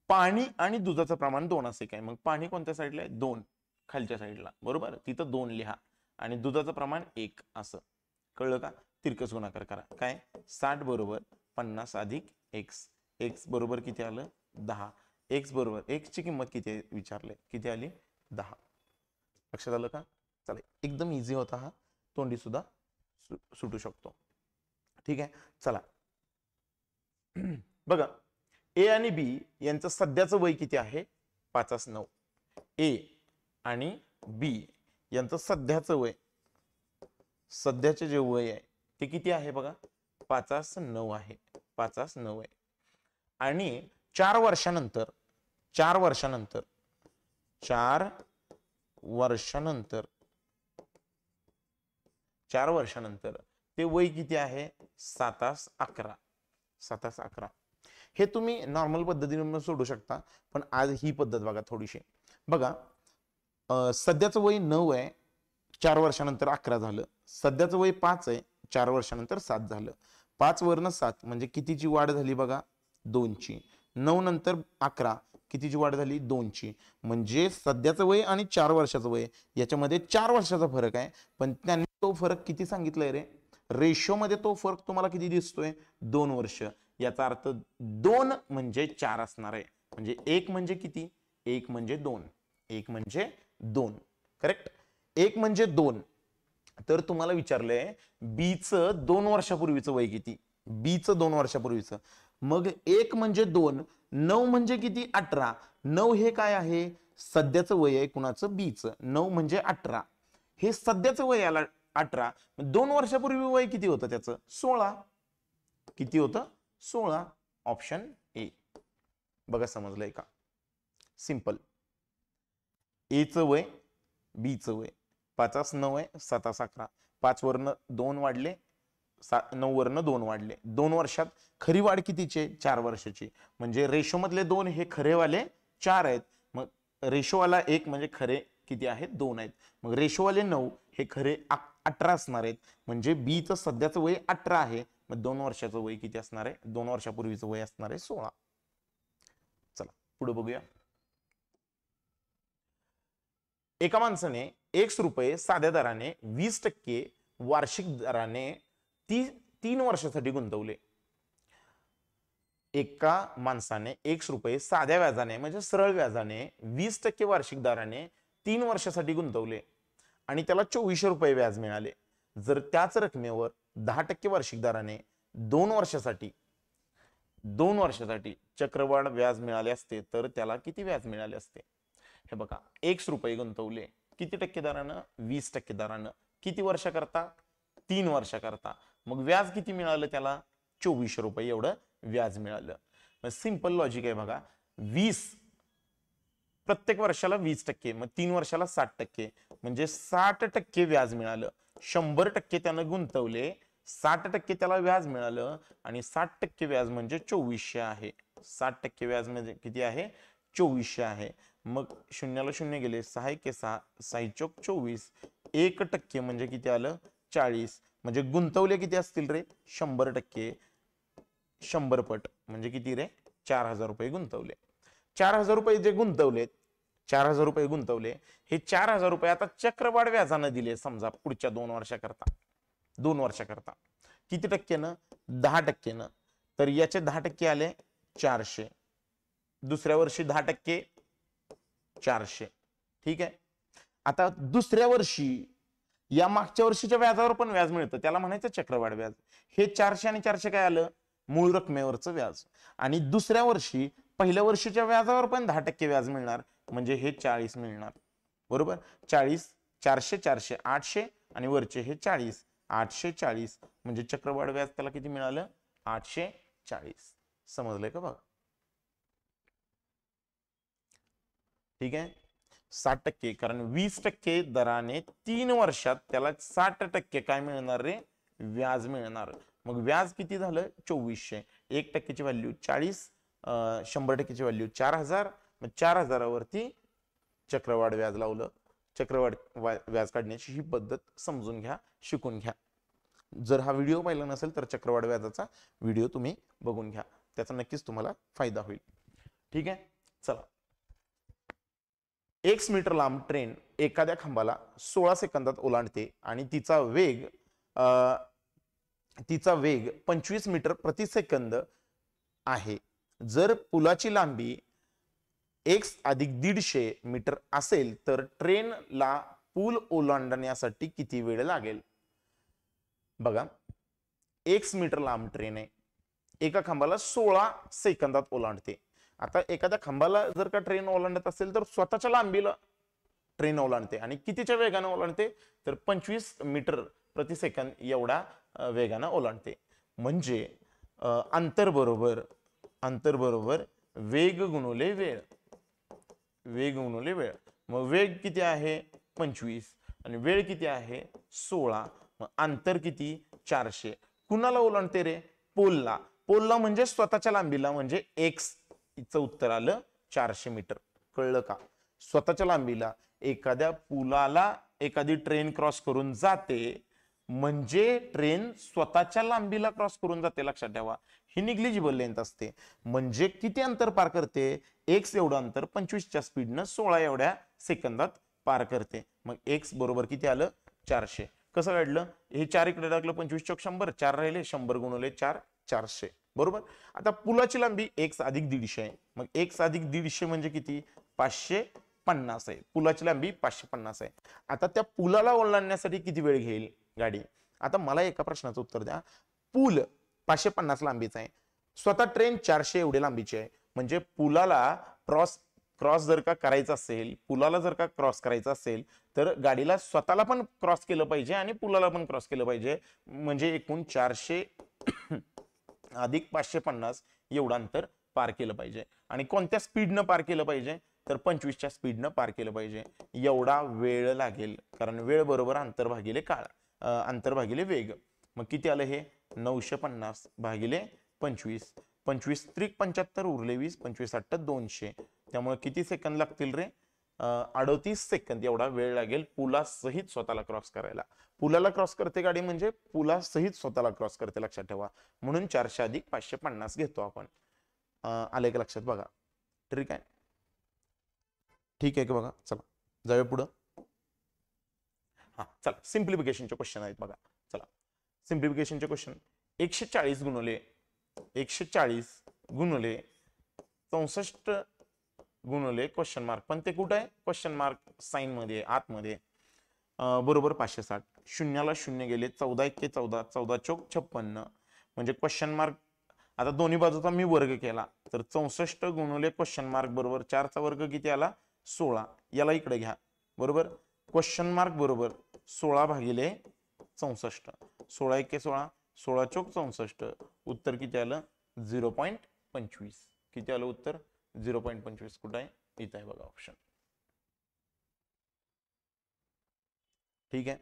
पाणी आणि दुधाचं प्रमाण 2:1 आहे. मग पाणी कोणत्या साईडला आहे? 2 खालच्या साईडला. बरोबर. तिथं 2 लिहा आणि दुधाचं प्रमाण 1 असं. कळलं का? तिरकस गुणाकार करा. काय? 60 बरोबर 50 अधिक x. x बरोबर किती आलं? 10. x बरोबर x ची किंमत किती विचारले? किती आली? 10. लक्षात आलं का? चला एकदम इझी होता हा, तोंडी सुद्धा सुटू शकतो. ठीक आहे, चला बघा ए आणि बी यांचं सध्याचं वय किती आहे? 5-9. ए आणि बी यांचं सध्याचं वय, सध्याचे जे वय आहे ते किती आहे बघा? 5-9 आहे. 5-9 आहे. आणि 4 वर्षानंतर 4 वर्षानंतर 4 वर्षानंतर 4 वर्षानंतर ते वय किती आहे? 7-11. 7-11. हे तुम्ही नॉर्मल पद्धतीने सोडू शकता, पण आज ही पद्धत बघा थोडीशी. बघा सध्याचं वय 9 आहे, 4 वर्षानंतर 11 झालं. सध्याचं वय 5 आहे, 4 वर्षानंतर 7 झालं. 5 वरनं 7 म्हणजे कितीची वाढ झाली बघा? 2ची. 9 नंतर 11 कितीची वाढ झाली? 2ची. म्हणजे सध्याचं वय आणि 4 वर्षाचं वय याच्यामध्ये 4 वर्षाचा फरक आहे, पण त्यांनी तो फरक किती सांगितलाय रे? रेशो मध्ये तो फरक तुम्हाला किती दिसतोय? 2 वर्ष. याचा अर्थ 2 म्हणजे 4 असणार आहे. म्हणजे 1 म्हणजे किती? 1 म्हणजे 2. 1 म्हणजे 2. करेक्ट. 1 म्हणजे 2. तर तुम्हाला विचारलंय बीचं 2 वर्षापूर्वीचं वय किती? बीचं 2 वर्षापूर्वीचं. मग 1 म्हणजे 2, 9 म्हणजे किती? 18. 9 हे काय आहे? सध्याचं वय आहे कुणाचं? बीचं. 9 म्हणजे 18. हे सध्याचं वय आला 18. 2 वर्षापूर्वी वय किती होतं त्याचं? 16. किती होतं? 16. Option A. बघा समजलंय का? सिंपल. ए चं वय, बी चं वय. 5-9 आहे, 7-11. 5 वरनं 2 वाढले, 9 वरनं 2 वाढले. 2 वर्षात खरी वाढ कितीची? 4 वर्षाची. म्हणजे रेशो मधले 2 हे खरेवाले 4 आहेत. मग रेशोवाला 1 म्हणजे खरे किती आहेत? 2 आहेत. मग रेशोवाले 9 हे खरे 18 असणार आहेत. म्हणजे बी चं सध्याचं वय 18 आहे. मग 2 वर्षाचं वय किती असणार आहे? 2 वर्षापूर्वीचं वय असणार आहे 16. चला पुढे बघूया. एका माणसाने ₹X साध्या दराने 20% वार्षिक दराने 3 वर्षासाठी गुंतवले. एका माणसाने ₹X साध्या व्याजाने म्हणजे सरळ व्याजाने 20% वार्षिक दराने 3 वर्षासाठी गुंतवले आणि त्याला ₹2400 व्याज मिळाले. जर त्याच रकमेवर 10% वार्षिक दराने 2 वर्षासाठी चक्रवाढ व्याज मिळाले असते तर त्याला किती व्याज मिळाले असते? हे बघा ₹X गुंतवले किती टक्के दरानं? 20% दरानं. किती वर्षाकरता? 3 वर्षाकरता. मग व्याज किती मिळालं त्याला? ₹2400 एवढं व्याज मिळालं. सिंपल लॉजिक आहे बघा. 20 प्रत्येक वर्षाला 20%, मग 3 वर्षाला 60%, म्हणजे 60% व्याज मिळालं. 100% त्यानं गुंतवले, 60% त्याला व्याज मिळालं आणि 60% व्याज म्हणजे 2400 आहे. 60% व्याज म्हणजे किती आहे? 2400 आहे. मग शून्याला शून्य गेले, 6 6 चौक 24. 1% म्हणजे किती आलं? 40. म्हणजे गुंतवले किती असतील रे? 100%. 100 पट म्हणजे किती रे? ₹4000 गुंतवले. ₹4000 जे गुंतवलेत, ₹4000 गुंतवले, हे ₹4000 आता चक्रवाढ व्याजानं दिले समजा पुढच्या 2 वर्षाकरता. 2 वर्षाकरता किती टक्क्यानं? 10%. तर याचे 10% आले 400. दुसऱ्या वर्षी 10% 400. ठीक आहे. आता दुसऱ्या वर्षी या मागच्या वर्षीच्या व्याजावर पण व्याज मिळतं, त्याला म्हणायचं चक्रवाढ व्याज. हे 400 आणि 400 काय आलं? मूळ रकमेवरचं व्याज. आणि दुसऱ्या वर्षी पहिल्या वर्षीच्या व्याजावर पण 10% व्याज मिळणार, म्हणजे हे 40 मिळणार. बरोबर. 40 400 400 800 आणि वरचे हे 40 840, म्हणजे चक्रवाढ व्याज त्याला किती मिळालं? 840. समजलंय का बघा? ठीक आहे. 60%, कारण 20% दराने 3 वर्षात त्याला 60% काय मिळणार रे? व्याज मिळणार. मग व्याज किती झालं? 2400. 1%ची व्हॅल्यू 40, 100%ची व्हॅल्यू 4000. मग 4000 वरती चक्रवाढ व्याज लावलं. चक्रवाढ व्याज काढण्याची ही पद्धत समजून घ्या, शिकून घ्या. जर हा व्हिडिओ पाहिला नसेल तर चक्रवाढ व्याजाचा व्हिडिओ तुम्ही बघून घ्या, त्याचा नक्कीच तुम्हाला फायदा होईल. ठीक आहे. चला. 1 मीटर लांब ट्रेन एखाद्या खांबाला 16 सेकंदात ओलांडते आणि तिचा वेग 25 मीटर प्रति सेकंद आहे. जर पुलाची लांबी x + 150 मीटर असेल तर ट्रेनला पूल ओलांडण्यासाठी किती वेळ लागेल? बघा, 1 मीटर लांब ट्रेन आहे, एका खांबाला 16 सेकंदात ओलांडते. आता एखाद्या खांबाला जर का ट्रेन ओलांडत असेल तर स्वतःच्या लांबीला ट्रेन ओलांडते आणि कितीच्या वेगाने ओलांडते तर 25 मीटर प्रति सेकंद एवढा वेगाने ओलांडते. म्हणजे अंतर बरोबर वेग गुणुले वेळ, वेग गुणुले वेळ. मग वेग किती आहे 25 आणि वेळ किती आहे 16. मग अंतर किती 400. कुणाला ओलांडते रे? पोलला. पोलला म्हणजे स्वतःच्या लांबीला, म्हणजे एक्स चं उत्तर आलं 400 मीटर. कळलं का? स्वतःच्या लांबीला एखाद्या पुलाला एखादी ट्रेन क्रॉस करून जाते म्हणजे ट्रेन स्वतःच्या लांबीला क्रॉस करून जाते. लक्षात ठेवा, ही निग्लिजिबल लेंथ असते. म्हणजे किती अंतर पार करते? एक्स एवढं अंतर 25च्या स्पीडनं 16 एवढ्या सेकंदात पार करते. मग एक्स बरोबर किती आलं 400. कसं काढलं? हे 4 इकडे टाकलं, 25 चौक 100, 4 राहिले, 100 गुणुले 4 400. बरोबर. आता पुलाची लांबी x अधिक 150 आहे. मग x अधिक 150 म्हणजे किती? 550 आहे. पुलाची लांबी 550 आहे. आता त्या पुलाला ओलांडण्यासाठी किती वेळ घेईल गाडी? आता मला एका प्रश्नाचं उत्तर द्या. पूल 550 लांबीचा आहे, स्वतः ट्रेन 400 एवढे लांबीची आहे. म्हणजे पुलाला क्रॉस जर का करायचं असेल, पुलाला जर का क्रॉस करायचं असेल तर गाडीला स्वतःला पण क्रॉस केलं पाहिजे आणि पुलाला पण क्रॉस केलं पाहिजे. म्हणजे एकूण 400 अधिक 550 एवढं अंतर पार केलं पाहिजे. आणि कोणत्या स्पीडनं पार केलं पाहिजे तर 25च्या स्पीडनं पार केलं पाहिजे. एवढा वेळ लागेल, कारण वेळ बरोबर अंतर भागिले काळ, अंतर भागिले वेग. मग किती आलं हे? 950 भागिले 25. 25 त्रिक 75 उरले 20, 25 8 200. त्यामुळे किती सेकंद लागतील रे? 38 सेकंद एवढा वेळ लागेल पुला सहित स्वतःला क्रॉस करायला. पुलाला क्रॉस करते गाडी म्हणजे पुला सहित स्वतःला क्रॉस करते. लक्षात ठेवा. म्हणून 400 अधिक 550 घेतो आपण. आले का लक्षात? बघा, ठीक आहे. ठीक आहे का? बघा, चला जाऊया पुढं. हा, चला सिम्प्लिफिकेशनचे क्वेश्चन आहेत बघा. चला सिम्प्लिफिकेशनचे क्वेश्चन. 140 गुणुले 64 गुणुले क्वेश्चन मार्क, पण ते कुठं आहे? क्वेश्चन मार्क साइन मध्ये, आतमध्ये. बरोबर 560. शून्याला शून्य गेले, 14 1 14, 14 चौक 56. म्हणजे क्वेश्चन मार्क, आता दोन्ही बाजूचा मी वर्ग केला तर 64 गुणुले क्वेश्चन मार्क बरोबर 4 चा वर्ग किती आला? 16. याला इकडे घ्या. बरोबर. क्वेश्चन मार्क बरोबर 16 भागिले 64. 16 1 16, 16 चौक 64. उत्तर किती आलं? 0.25. किती आलं उत्तर? 0.25. कुठं आहे? इथं आहे बघा ऑप्शन. ठीक आहे.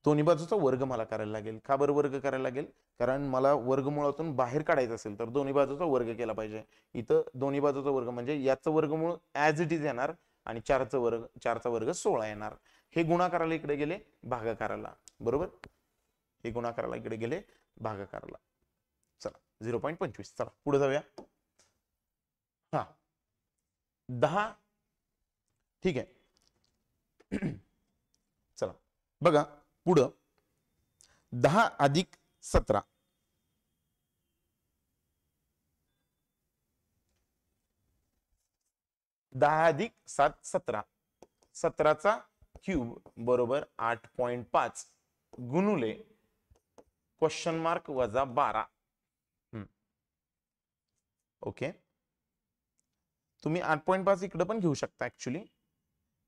दोन्ही बाजूचा वर्ग मला करायला लागेल. का बरं वर्ग करायला लागेल? कारण मला वर्गमुळातून बाहेर काढायचं असेल तर दोन्ही बाजूचा वर्ग केला पाहिजे. इथं दोन्ही बाजूचा वर्ग म्हणजे याचं वर्गमूळ ऍज इट इज येणार आणि 4चा वर्ग 16 येणार. हे गुणाकाराला इकडे गेले भागाकाराला. बरोबर. हे गुणाकाराला इकडे गेले भागाकाराला. चला 0.25. चला पुढे जाऊया. हा 10. ठीक आहे. चला बघा पुढं. 10 अधिक 17. 10 अधिक 7 17. 17चा क्यूब बरोबर 8.5 गुणुले क्वेश्चन मार्क वजा 12. ओके. तुम्ही 8.5 इकडे पण घेऊ शकता ऍक्च्युली,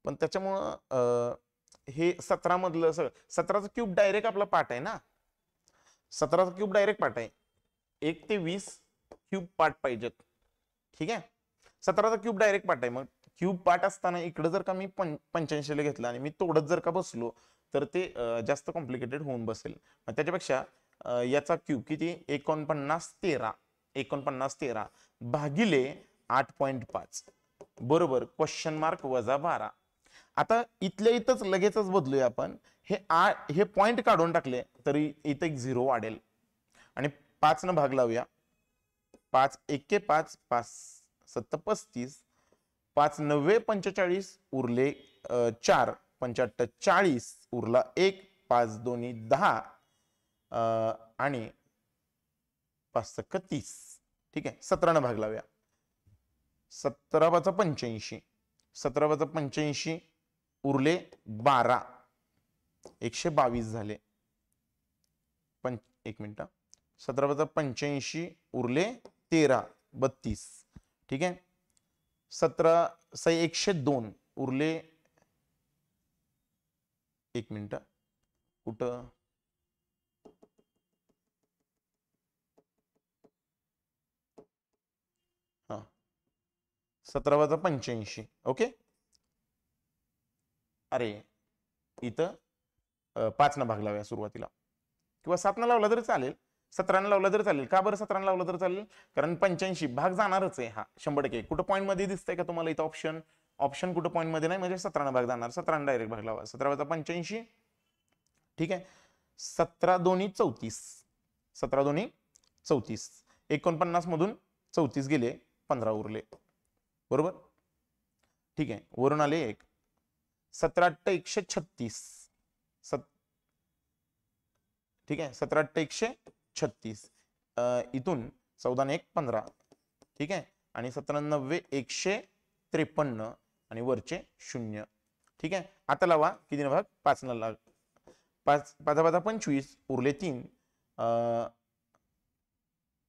पण त्याच्यामुळं हे 17 मधलं 17चा क्यूब डायरेक्ट आपला पार्ट आहे ना. 17चा क्यूब डायरेक्ट पार्ट आहे. 1 ते 20 क्यूब पार्ट पाहिजेत. ठीक आहे. 17चा क्यूब डायरेक्ट पार्ट आहे. मग क्यूब पार्ट असताना इकडे जर का मी 85 ला घेतला आणि मी तोडत जर का बसलो तर ते जास्त कॉम्प्लिकेटेड होऊन बसेल. त्याच्यापेक्षा याचा क्यूब किती? 49 13 भागिले 8.5 बरोबर क्वेश्चन मार्क वजा 12. आता इथल्या इथंच लगेचच बदलूया आपण. हे पॉइंट काढून टाकले तरी इथं एक 0 वाढेल आणि 5 न भाग लावूया. 5 1 5, 5 7 35, 5 9 45 उरले 4, 5 40 उरला 1, 5 2 10 आणि 5 30. ठीक आहे. 17 न भाग लावूया. 17 × 85, 17 × 85 उरले 12, 122 झाले. एक मिनिट, 17 + 85 उरले 13, 32. ठीक आहे. 17 × 102 उरले, एक मिनिट कुठं, हा 17 + 85. ओके. अरे इथं 5 न भाग लावूया सुरुवातीला, किंवा 7 न लावला तरी चालेल, 17 न लावला तरी चालेल. का बरं 17 न लावला तरी चालेल? कारण 85 भाग जाणारच आहे हा 100%. कुठं पॉईंट मध्ये दिसतंय का तुम्हाला इथं ऑप्शन? ऑप्शन कुठं पॉईंट मध्ये नाही, म्हणजे 17 न भाग जाणार. 17 न डायरेक्ट भाग लावा. 17 + 85. ठीक आहे. 17 दोन्ही 34, 17 दोन्ही 34. 49 मधून 34 गेले, 15 उरले. बरोबर. ठीक आहे. वरून आले 1. 17 × 8 = 136. ठीक आहे. 17 × 8 = 136. इथून 14 × 1 = 15. ठीक आहे. आणि 17 × 9 = 153 आणि वरचे 0. ठीक आहे. आता लावा किती भाग? 5 न लाग. 5 × 5 = 25 उरले 3.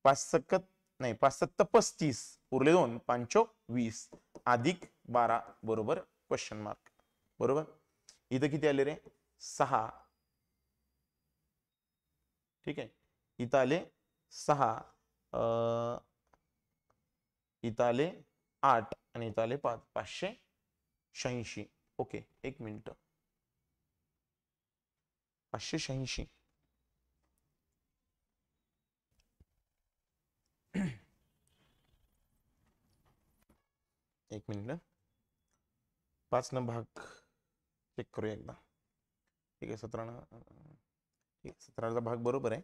5 7 नाही 5 7 35 उरले 2, 5 20 अधिक 12 बरोबर क्वेश्चन मार्क. बरोबर. इथं किती आले रे? 6. ठीक आहे. इथं आले 6, इथं आले 8 आणि इथं आले 5, 586. ओके. एक मिनिट, 586. एक मिनिट, 5 न भाग चेक करूया एकदा. ठीक आहे. 17 न, 17चा भाग बरोबर आहे.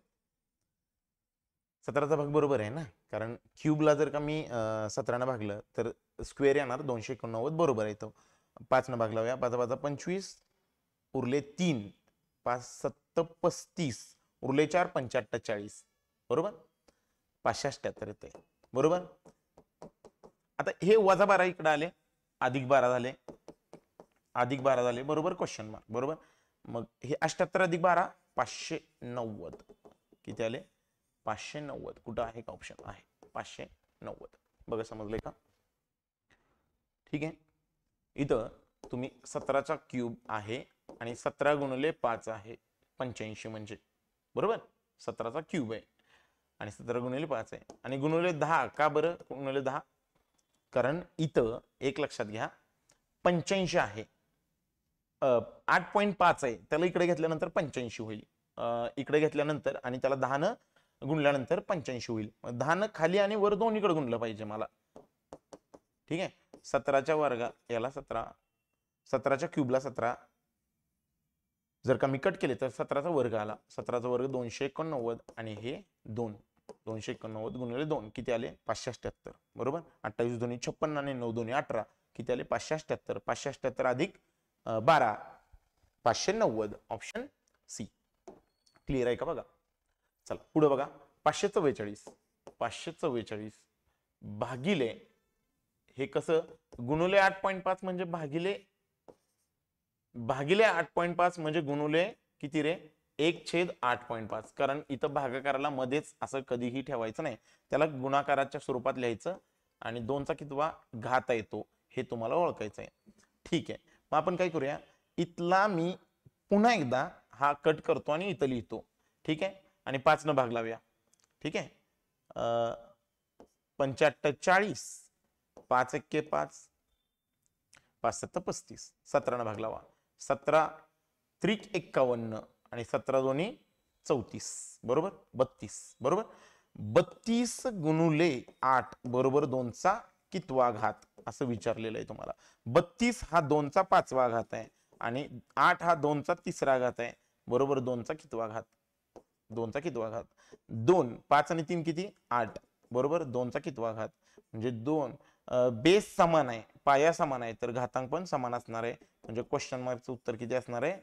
17चा भाग बरोबर आहे ना, कारण क्यूबला जर का मी 17 न भागलं तर स्क्वेअर येणार, 289 बरोबर आहे. तो 5 न भाग लावूया. 5 × 5 = 25 उरले 3, 5 7 35 उरले 4, 5 40. बरोबर. 578 येते. बरोबर. आता हे -12 इकडे आले, +12 झाले, +12 झाले. बरोबर क्वेश्चन मार्क. बरोबर. मग हे 78 + 12 590. किती आले? 590. कुठं आहे का ऑप्शन? आहे 590. बघा समजलंय का? ठीक आहे. इथं तुम्ही 17चा क्यूब आहे आणि 17 × 5 आहे 85 म्हणजे. बरोबर. 17चा क्यूब आहे आणि 17 × 5 आहे आणि गुणिले 10. का बरं गुणिले 10? कारण इथं एक लक्षात घ्या, 85 आहे, 8.5 आहे, त्याला इकडे घेतल्यानंतर 85 होईल. इकडे घेतल्यानंतर आणि त्याला 10 न गुणल्यानंतर 85 होईल. 10 न खाली आणि वर दोन्हीकडे गुणलं पाहिजे मला. ठीक आहे. 17च्या वर्गात याला 17, 17च्या क्यूबला 17 जर का मी कट केले तर 17चा वर्ग आला. 17चा वर्ग 289 आणि हे 2, 289 गुणिले 2 किती आले? 578. बरोबर. 28 दोन्ही 56 आणि 9 दोन्ही 18 किती आले? 578. 578 अधिक 12 590. Option C. क्लिअर आहे का? बघा चला पुढे बघा. 544, 544 भागिले हे कसं? गुणुले 8.5 म्हणजे भागिले 8.5 म्हणजे गुणुले किती रे? 1/8.5. कारण इथं भागाकाराला मध्येच असं कधीही ठेवायचं नाही, त्याला गुणाकाराच्या स्वरूपात लिहायचं आणि 2चा कितवा घात येतो हे तुम्हाला ओळखायचं आहे. ठीक आहे. मग आपण काय करूया, इथला मी पुन्हा एकदा हा कट करतो आणि इथं लिहितो. ठीक आहे. आणि 5 न भाग लावूया. ठीक आहे. 85 40, 5 × 1 = 5, 5 7 35. 17 न भाग लावा. 17 3 51 आणि 17 दोन्ही 34. बरोबर. 32. बरोबर. 32 गुणुले 8 बरोबर 2चा कितवा घात असं विचारलेलं आहे तुम्हाला. 32 हा 2चा 5वा घात आहे आणि 8 हा 2चा 3रा घात आहे. बरोबर 2चा कितवा घात? 2चा कितवा घात? 2 5 आणि 3 किती? 8. बरोबर 2चा कितवा घात? म्हणजे 2 बेस समान आहे, पाया समान आहे, तर घातांक पण समान असणार आहे. म्हणजे क्वेश्चन मार्कचं उत्तर किती असणार आहे?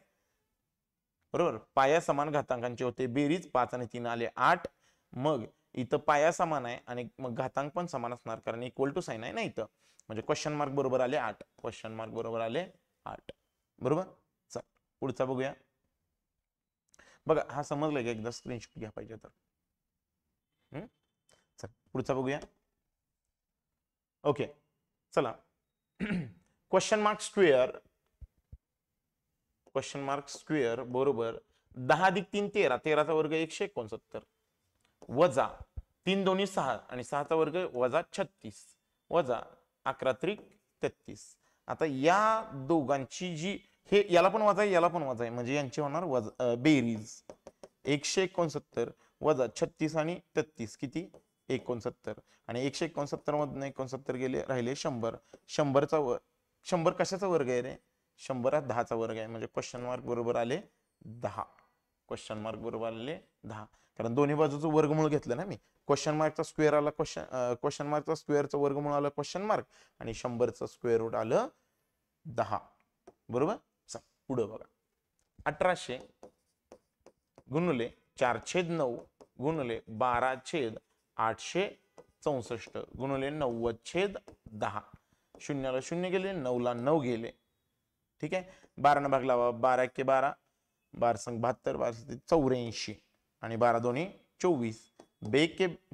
बरोबर. पाया समान घातांकांचे होते, बेरीज 5 आणि 3 आले 8. मग इथं पाया समान आहे आणि मग घातांक पण समान असणार, कारण इक्वल टू साइन आहे ना इथं. म्हणजे क्वेश्चन मार्क बरोबर आले 8. क्वेश्चन मार्क बरोबर आले 8. बरोबर. चल पुढचा बघूया. बघा हा समजलाय का, एकदा स्क्रीनशॉट घ्या पाहिजे तर. चल पुढचा बघूया. ओके चला. क्वेश्चन मार्क स्क्वेअर बरोबर 10 अधिक 3 13, 13चा वर्ग 169 वजा 3 दोन्ही 6 आणि 6चा वर्ग वजा 36 वजा 11 त्रिक 33. आता या दोघांची जी हे याला पण वजा आहे याला पण वजा आहे म्हणजे यांची होणार वजा बेरीज 169 वजा 36 आणि 33 किती 69 आणि 169 मधून 69 गेले राहिले 100. 100 कशाचा वर्ग आहे रे 100 हा 10चा वर्ग आहे म्हणजे क्वेश्चन मार्क बरोबर आले 10. क्वेश्चन मार्क बरोबर आले 10 कारण दोन्ही बाजूचं वर्गमूळ घेतलं ना मी. क्वेश्चन मार्कचा स्क्वेअर आला क्वेश्चन मार्कचा स्क्वेअरचं वर्गमूळ आलं क्वेश्चन मार्क आणि 100चं स्क्वेअर रूट आलं 10 बरोबर. पुढे बघा 1800 गुणुले 4/9 गुणुले 12/864 गुणुले 90/10. शून्याला 0 गेले 9ला 9 गेले. ठीक आहे 12 न भाग लावा 12 1 12 12 संग 72 12 84 आणि 12 दोन्ही 24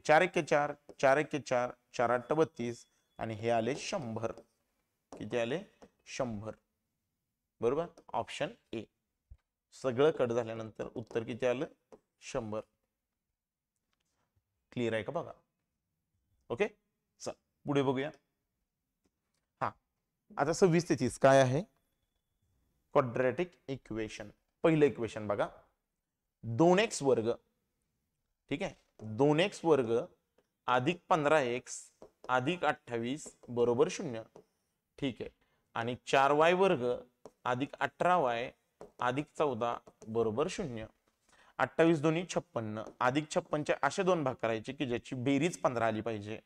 4 1 4 4 1 4 4 8 32 आणि हे आले 100. किती आले 100 बरोबर. Option A. सगळं कट झाल्यानंतर उत्तर किती आलं 100. क्लिअर आहे का बघा. ओके चल पुढे बघूया. हा आता 26 ते 30 काय आहे क्वाड्रॅटिक इक्वेशन. पहिलं इक्वेशन बघा 2x वर्ग. ठीक आहे 2x वर्ग अधिक 15x अधिक 28 बरोबर 0. ठीक आहे आणि 4y वर्ग अधिक 18y अधिक 14 बरोबर 0. 28 दोन्ही 56 अधिक 56चे असे दोन भाग करायचे की ज्याची बेरीज 15 आली पाहिजे.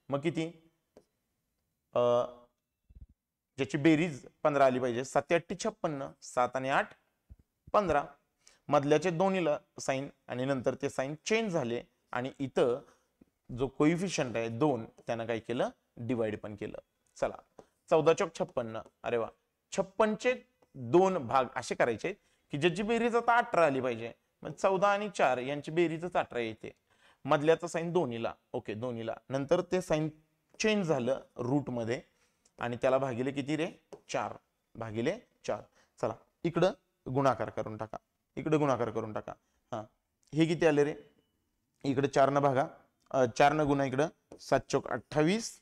मग किती ज्याची बेरीज 15 आली पाहिजे 7 8 56 7 आणि 8 15. मधल्याचे दोन्हीला साइन आणि नंतर ते साइन चेंज झाले आणि इथं जो कोइफिशियंट आहे 2 त्यानं काय केलं डिवाइड पण केलं. चला 14 चौक 56. अरे वा 56चे दोन भाग असे करायचे की ज्याची बेरीज आता 18 आली पाहिजे. मग 14 आणि 4 यांची बेरीजच 18 येते. मधल्याचं साइन दोन्हीला ओके दोन्हीला नंतर ते साइन चेंज झालं रूट मध्ये आणि त्याला भागिले किती रे 4 भागिले 4. चला इकडं गुणाकार करून टाका इकडे गुणाकार करून टाका. हा हे किती आले रे इकडे 4 न भागा 4 न गुणा इकडं 7 चौक 28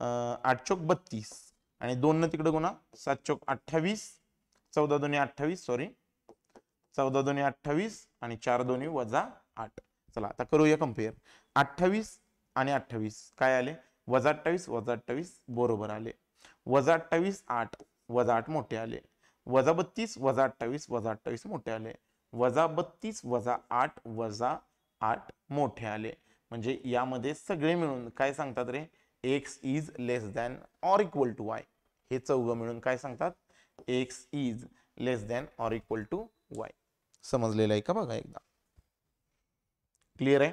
8 चौक 32 आणि 2 न तिकडे गुणा 7 चौक 28 14 दोन्ही 28 सॉरी 14 दोन्ही 28 आणि 4 दोन्ही वजा 8. चला आता करूया कम्पेअर. 28 आणि 28 काय आले वजा 28 बरोबर आले. वजा 28 8 वजा 8 मोठे आले. वजा 32 वजा 28 मोठे आले. वजा 32 वजा 8 मोठे आले. म्हणजे यामध्ये सगळे मिळून काय सांगतात रे x is less than or equal to y. हे चौघ मिळून काय सांगतात x is less than or equal to y. समजलेलं आहे का बघा एकदा. क्लिअर आहे.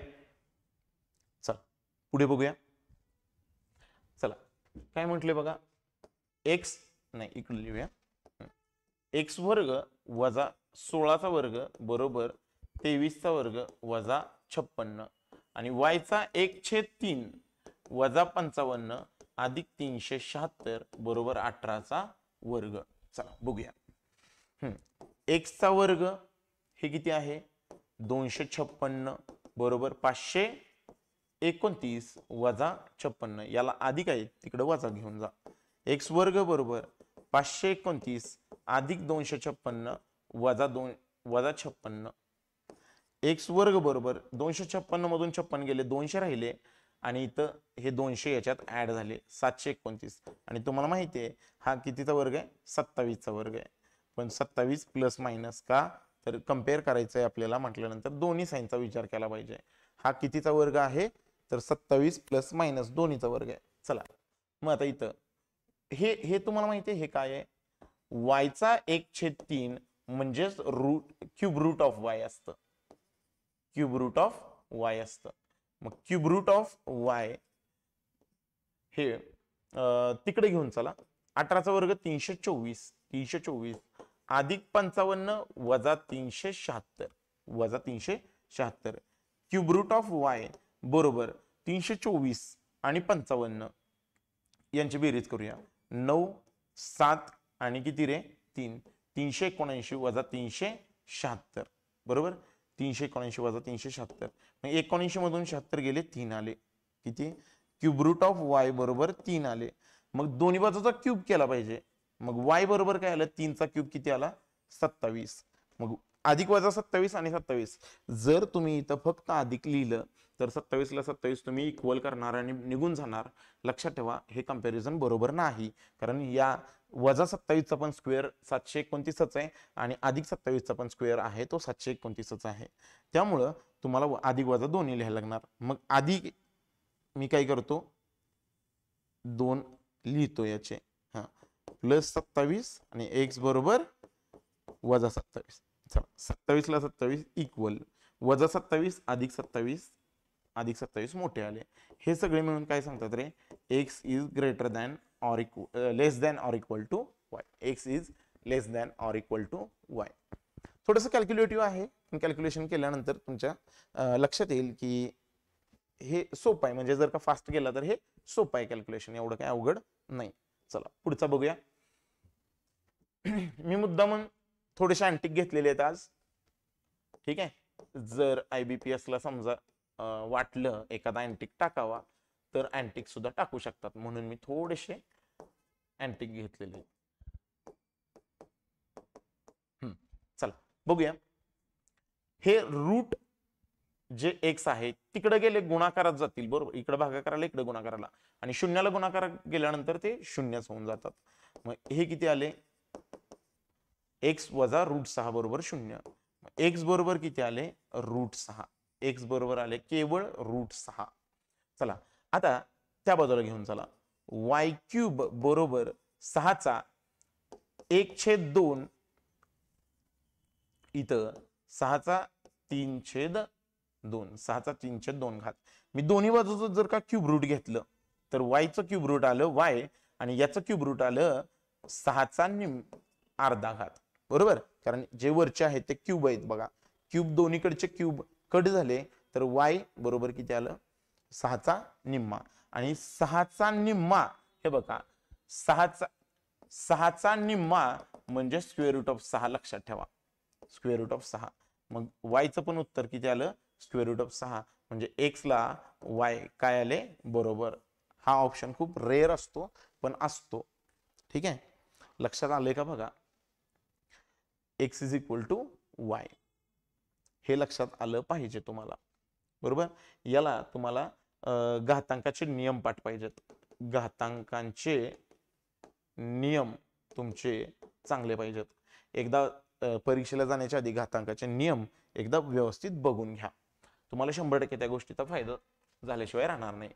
चला पुढे बघूया. चला काय म्हटले बघा x नाही इकडे लिहूया x वर्ग वजा 16चा वर्ग बरोबर 23चा वर्ग वजा 56 आणि y चा 1/3 वजा 55 अधिक 376 बरोबर 18चा वर्ग. चला बघूया. x चा वर्ग हे किती आहे 256 बरोबर 529 वजा 56 याला अधिक आहे तिकडे वजा घेऊन जा. x वर्ग बरोबर 529 अधिक 256 वजा 2 वजा 56. x वर्ग बरोबर 256 मधून 56 गेले 200 राहिले आणि इथं हे 200 याच्यात ऍड झाले 729 आणि तुम्हाला माहिती आहे हा कितीचा वर्ग आहे 27चा वर्ग आहे. पण 27 प्लस मायनस का तर कम्पेअर करायचंय आपल्याला म्हटल्यानंतर दोन्ही साइनचा विचार केला पाहिजे. हा कितीचा वर्ग आहे तर 27 प्लस मायनस दोन्हीचा वर्ग आहे. चला मग आता इथं हे तुम्हाला माहिती आहे हे काय आहे y चा 1/3 म्हणजेच क्यूब रूट ऑफ y असतं. क्यूब रूट ऑफ y असतं. मग क्यूब रूट ऑफ y हे तिकडे घेऊन चला 18चा वर्ग 324 अधिक 55 वजा 376 वजा 376 क्यूब रूट ऑफ वाय बरोबर 324 आणि 55 यांची बेरीज करूया. 9 7 आणि किती रे 3 379 वजा 376 बरोबर 379 वजा 376 मग 79 मधून 76 गेले 3 आले किती क्यूब रूट ऑफ वाय बरोबर 3 आले. मग दोन्ही बाजूचा क्यूब केला पाहिजे. मग वाय बरोबर काय आलं 3 चा क्यूब किती आला 27. मग अधिक वजा 27 आणि 27 जर तुम्ही इथं फक्त अधिक लिहिलं तर 27 ला 27 तुम्ही इक्वल करणार आणि निघून जाणार. लक्षात ठेवा हे कंपॅरिझन बरोबर नाही कारण या वजा 27 चा पण स्क्वेअर 729 आहे आणि अधिक 27 चा पण स्क्वेअर आहे तो 729 आहे. त्यामुळं तुम्हाला अधिक वजा दोन्ही लिहायला लागणार. मग अधिक मी काय करतो 2 लिहितो याचे हा प्लस 27 आणि x बरोबर वजा 27. चला 27 ला 27 इक्वल वजा 27 अधिक 27 मोठे आले. हे सगळे मिळून काय सांगतात रे x is greater than or less than or equal to Y. x is less than or equal to Y. थोडंसं कॅल्क्युलेटिव्ह आहे पण कॅल्क्युलेशन केल्यानंतर तुमच्या लक्षात येईल की हे सोपं आहे. म्हणजे जर का फास्ट गेला तर हे सोपं आहे कॅल्क्युलेशन एवढं काय अवघड नाही. चला पुढचा बघूया. मी मुद्दामून थोडेसे अँटिक घेतलेले आहेत आज. ठीक आहे जर IBPS ला समजा वाटलं एखादा अँटिक टाकावा तर अँटिक सुद्धा टाकू शकतात म्हणून मी थोडेसे अँटिक घेतलेले. चला बघूया. हे रूट जे x आहे तिकडे गेले गुणाकारात जातील बरोबर इकडे भागाकाराला इकडे गुणाकाराला आणि शून्याला गुणाकार गेल्यानंतर ते शून्यच होऊन जातात. मग हे किती आले x वजा रूट 6 बरोबर 0. x बरोबर किती आले रूट 6. x बरोबर आले केवळ रूट 6. चला आता त्या बाजूला घेऊन चला y क्यूब बरोबर 6 चा 1/2 इथं 6 चा 3/2 6 चा 3/2 घात. मी दोन्ही बाजूचं जर का क्यूब रूट घेतलं तर y चं क्यूब रूट आलं y आणि याचं क्यूब रूट आलं 6 चा अर्धा घात बरोबर. कारण जे वरचे आहेत ते क्यूब आहेत बघा क्यूब दोन्हीकडचे क्यूब कट झाले तर y बरोबर किती आलं 6 चा निम्मा आणि 6 चा निम्मा हे बघा 6 चा निम्मा म्हणजे स्क्वेअर रूट ऑफ 6 लक्षात ठेवा स्क्वेअर रूट ऑफ 6. मग y चं पण उत्तर किती आलं स्क्वेअर रूट ऑफ 6 म्हणजे x ला y काय आले बरोबर. हा ऑप्शन खूप रेअर असतो पण असतो. ठीक आहे लक्षात आलंय का बघा x is equal to y हे लक्षात आलं पाहिजे तुम्हाला बरोबर. याला तुम्हाला घातांकाचे नियम पाठ पाहिजेत. घातांकांचे नियम तुमचे चांगले पाहिजेत. एकदा परीक्षेला जाण्याच्या आधी घातांकाचे नियम एकदा व्यवस्थित बघून घ्या. तुम्हाला 100% त्या गोष्टीचा फायदा झाल्याशिवाय राहणार नाही.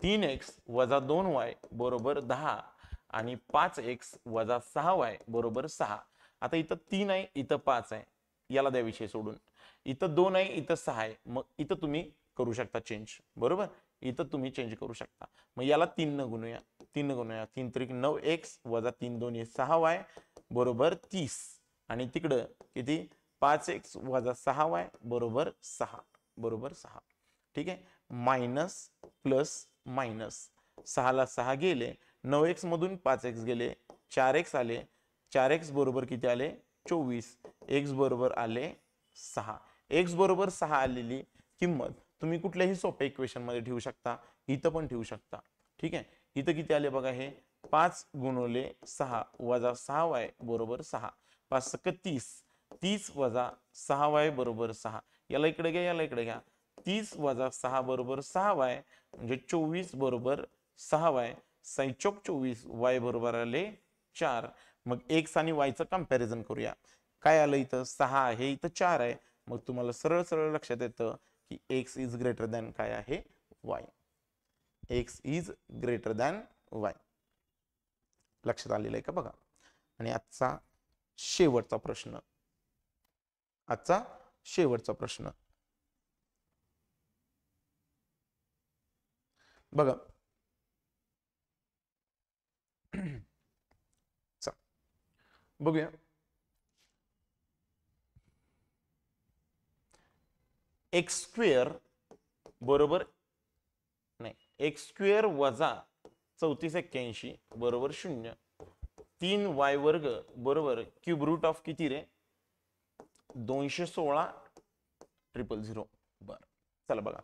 3x वजा 2y बरोबर 10 आणि 5x वजा 6y बरोबर 6. आता इथं 3 आहे इथं 5 आहे याला द्या विषय सोडून. इथं 2 आहे इथं 6 आहे मग इथं तुम्ही करू शकता चेंज बरोबर. इथं तुम्ही चेंज करू शकता. मग याला 3 न गुणूया 3 त्रिक 9x वजा 3 2 6y बरोबर 30 आणि तिकडं किती 5x वजा 6y बरोबर 6. ठीक आहे मायनस प्लस मायनस 6 ला 6 गेले 9x मधून 5x गेले 4x आले 4x बरोबर किती आले 24. x बरोबर आले 6. x बरोबर 6 आलेली किंमत तुम्ही कुठल्याही सोप्या इक्वेशन मध्ये ठेवू शकता. इथं पण ठेवू शकता. ठीक आहे इथं किती आले बघा हे 5 गुणिले 6 वजा 6y बरोबर 6. 5 × 30 30 वजा 6y बरोबर 6. याला इकडे घ्या याला इकडे घ्या 30 वजा 6 बरोबर 6y म्हणजे 24 बरोबर 6y 6 चौक 24 y बरोबर आले 4. मग x आणि y चं कंपॅरिझन करूया. काय आलं इथं 6 आहे इथं 4 आहे. मग तुम्हाला सरळ सरळ लक्षात येतं की x इज ग्रेटर दॅन काय आहे y. x is greater than y लक्षात आलेलं आहे का बघा. आणि आजचा शेवटचा प्रश्न बघा. बघूया एक्स स्क्वेअर बरोबर नाही एक्स स्क्वेअर वजा 3481 बरोबर 0. 3y वर्ग बरोबर क्यूब रूट ऑफ किती रे 216 000. बर चला बघा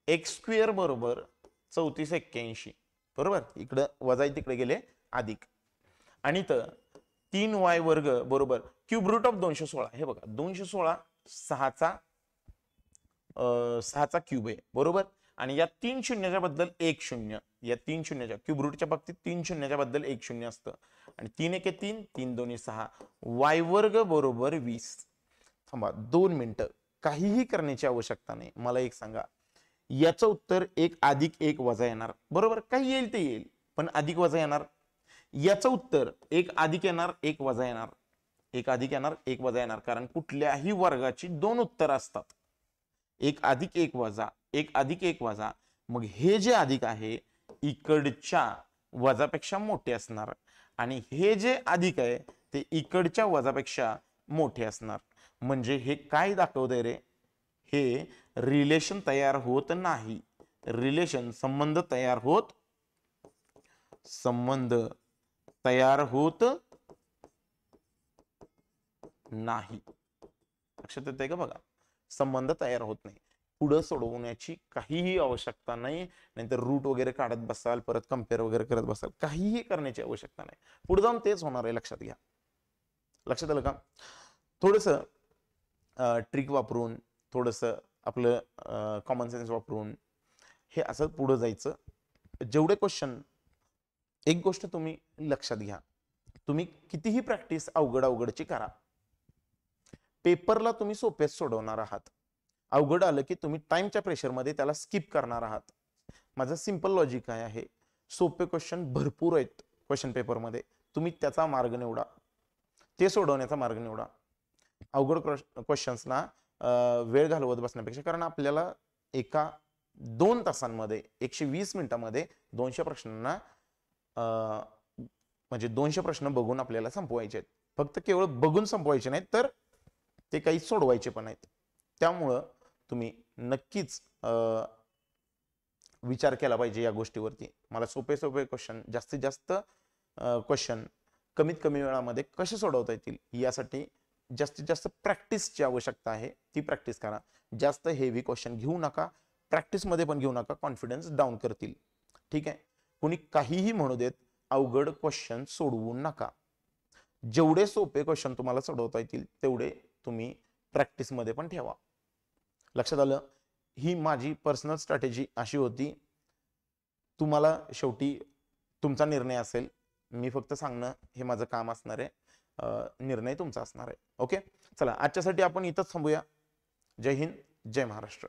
एक्स स्क्वेअर बरोबर 3481 बरोबर इकडे वजा तिकडे गेले अधिक आणि तर 3y वर्ग बरोबर क्यूब रूट ऑफ 216 हे बघा 216 6चा क्यूब आहे बरोबर आणि या 3 शून्याच्या बद्दल 1 शून्य या 3 शून्याच्या क्यूब रूटच्या बाबतीत 3 शून्याच्या बद्दल 1 शून्य असतं आणि 3 1 3 3 2 6 y वर्ग बरोबर 20. थांबा 2 मिनिटं काहीही करण्याची आवश्यकता नाही. मला एक सांगा याचं उत्तर 1 अधिक 1 वजा येणार बरोबर काही येईल ते येईल पण अधिक वजा येणार. याचं उत्तर 1 अधिक येणार 1 वजा येणार 1 अधिक येणार 1 वजा येणार कारण कुठल्याही वर्गाची 2 उत्तर असतात. 1 अधिक 1 वजा 1 अधिक 1 वजा मग हे जे अधिक आहे इकडच्या वजापेक्षा मोठे असणार आणि हे जे अधिक आहे ते इकडच्या वजापेक्षा मोठे असणार. म्हणजे हे काय दाखवतंय रे हे रिलेशन तयार होत नाही. रिलेशन संबंध तयार होत नाही. लक्षात येतंय का बघा संबंध तयार होत नाही. पुढे सोडवण्याची काहीही आवश्यकता नाही नाहीतर रूट वगैरे काढत बसाल परत कम्पेअर वगैरे करत बसाल काहीही करण्याची आवश्यकता नाही. पुढे जाऊन तेच होणार आहे लक्षात घ्या. लक्षात आलं का थोडस ट्रिक वापरून थोडस आपलं कॉमन सेन्स वापरून हे असं पुढे जायचं. जेवढे क्वेश्चन एक गोष्ट तुम्ही लक्षात घ्या तुम्ही कितीही प्रॅक्टिस अवघडची करा पेपरला तुम्ही सोपेच सोडवणार आहात. अवघड आलं की तुम्ही टाइमच्या प्रेशरमध्ये त्याला स्किप करणार आहात. माझं सिंपल लॉजिक काय आहे सोपे क्वेश्चन भरपूर आहेत क्वेश्चन पेपरमध्ये तुम्ही त्याचा मार्ग निवडा ते सोडवण्याचा मार्ग निवडा. अवघड क्वेश्चन्सना वेळ घालवत बसण्यापेक्षा कारण आपल्याला एका 2 तासांमध्ये 120 मिनिटांमध्ये 200 प्रश्नांना म्हणजे 200 प्रश्न बघून आपल्याला संपवायचे आहेत. फक्त केवळ बघून संपवायचे नाहीत तर ते काही सोडवायचे पण आहेत. त्यामुळं तुम्ही नक्कीच विचार केला पाहिजे या गोष्टीवरती. मला सोपे क्वेश्चन जास्तीत जास्त क्वेश्चन कमीत कमी वेळामध्ये कसे सोडवता येतील यासाठी जास्तीत जास्त प्रॅक्टिसची आवश्यकता आहे. ती प्रॅक्टिस करा. जास्त हेवी क्वेश्चन घेऊ नका प्रॅक्टिसमध्ये पण घेऊ नका कॉन्फिडन्स डाऊन करतील. ठीक आहे कोणी काहीही म्हणू देत अवघड क्वेश्चन सोडवू नका. जेवढे सोपे क्वेश्चन तुम्हाला सोडवता येतील तेवढे तुम्ही प्रॅक्टिसमध्ये पण ठेवा. लक्षात आलं. ही माझी पर्सनल स्ट्रॅटेजी अशी होती. तुम्हाला शेवटी तुमचा निर्णय असेल. मी फक्त सांगणं हे माझं काम असणार आहे. निर्णय तुमचा असणार आहे. ओके चला आजच्यासाठी आपण इथंच थांबूया. जय हिंद जय महाराष्ट्र.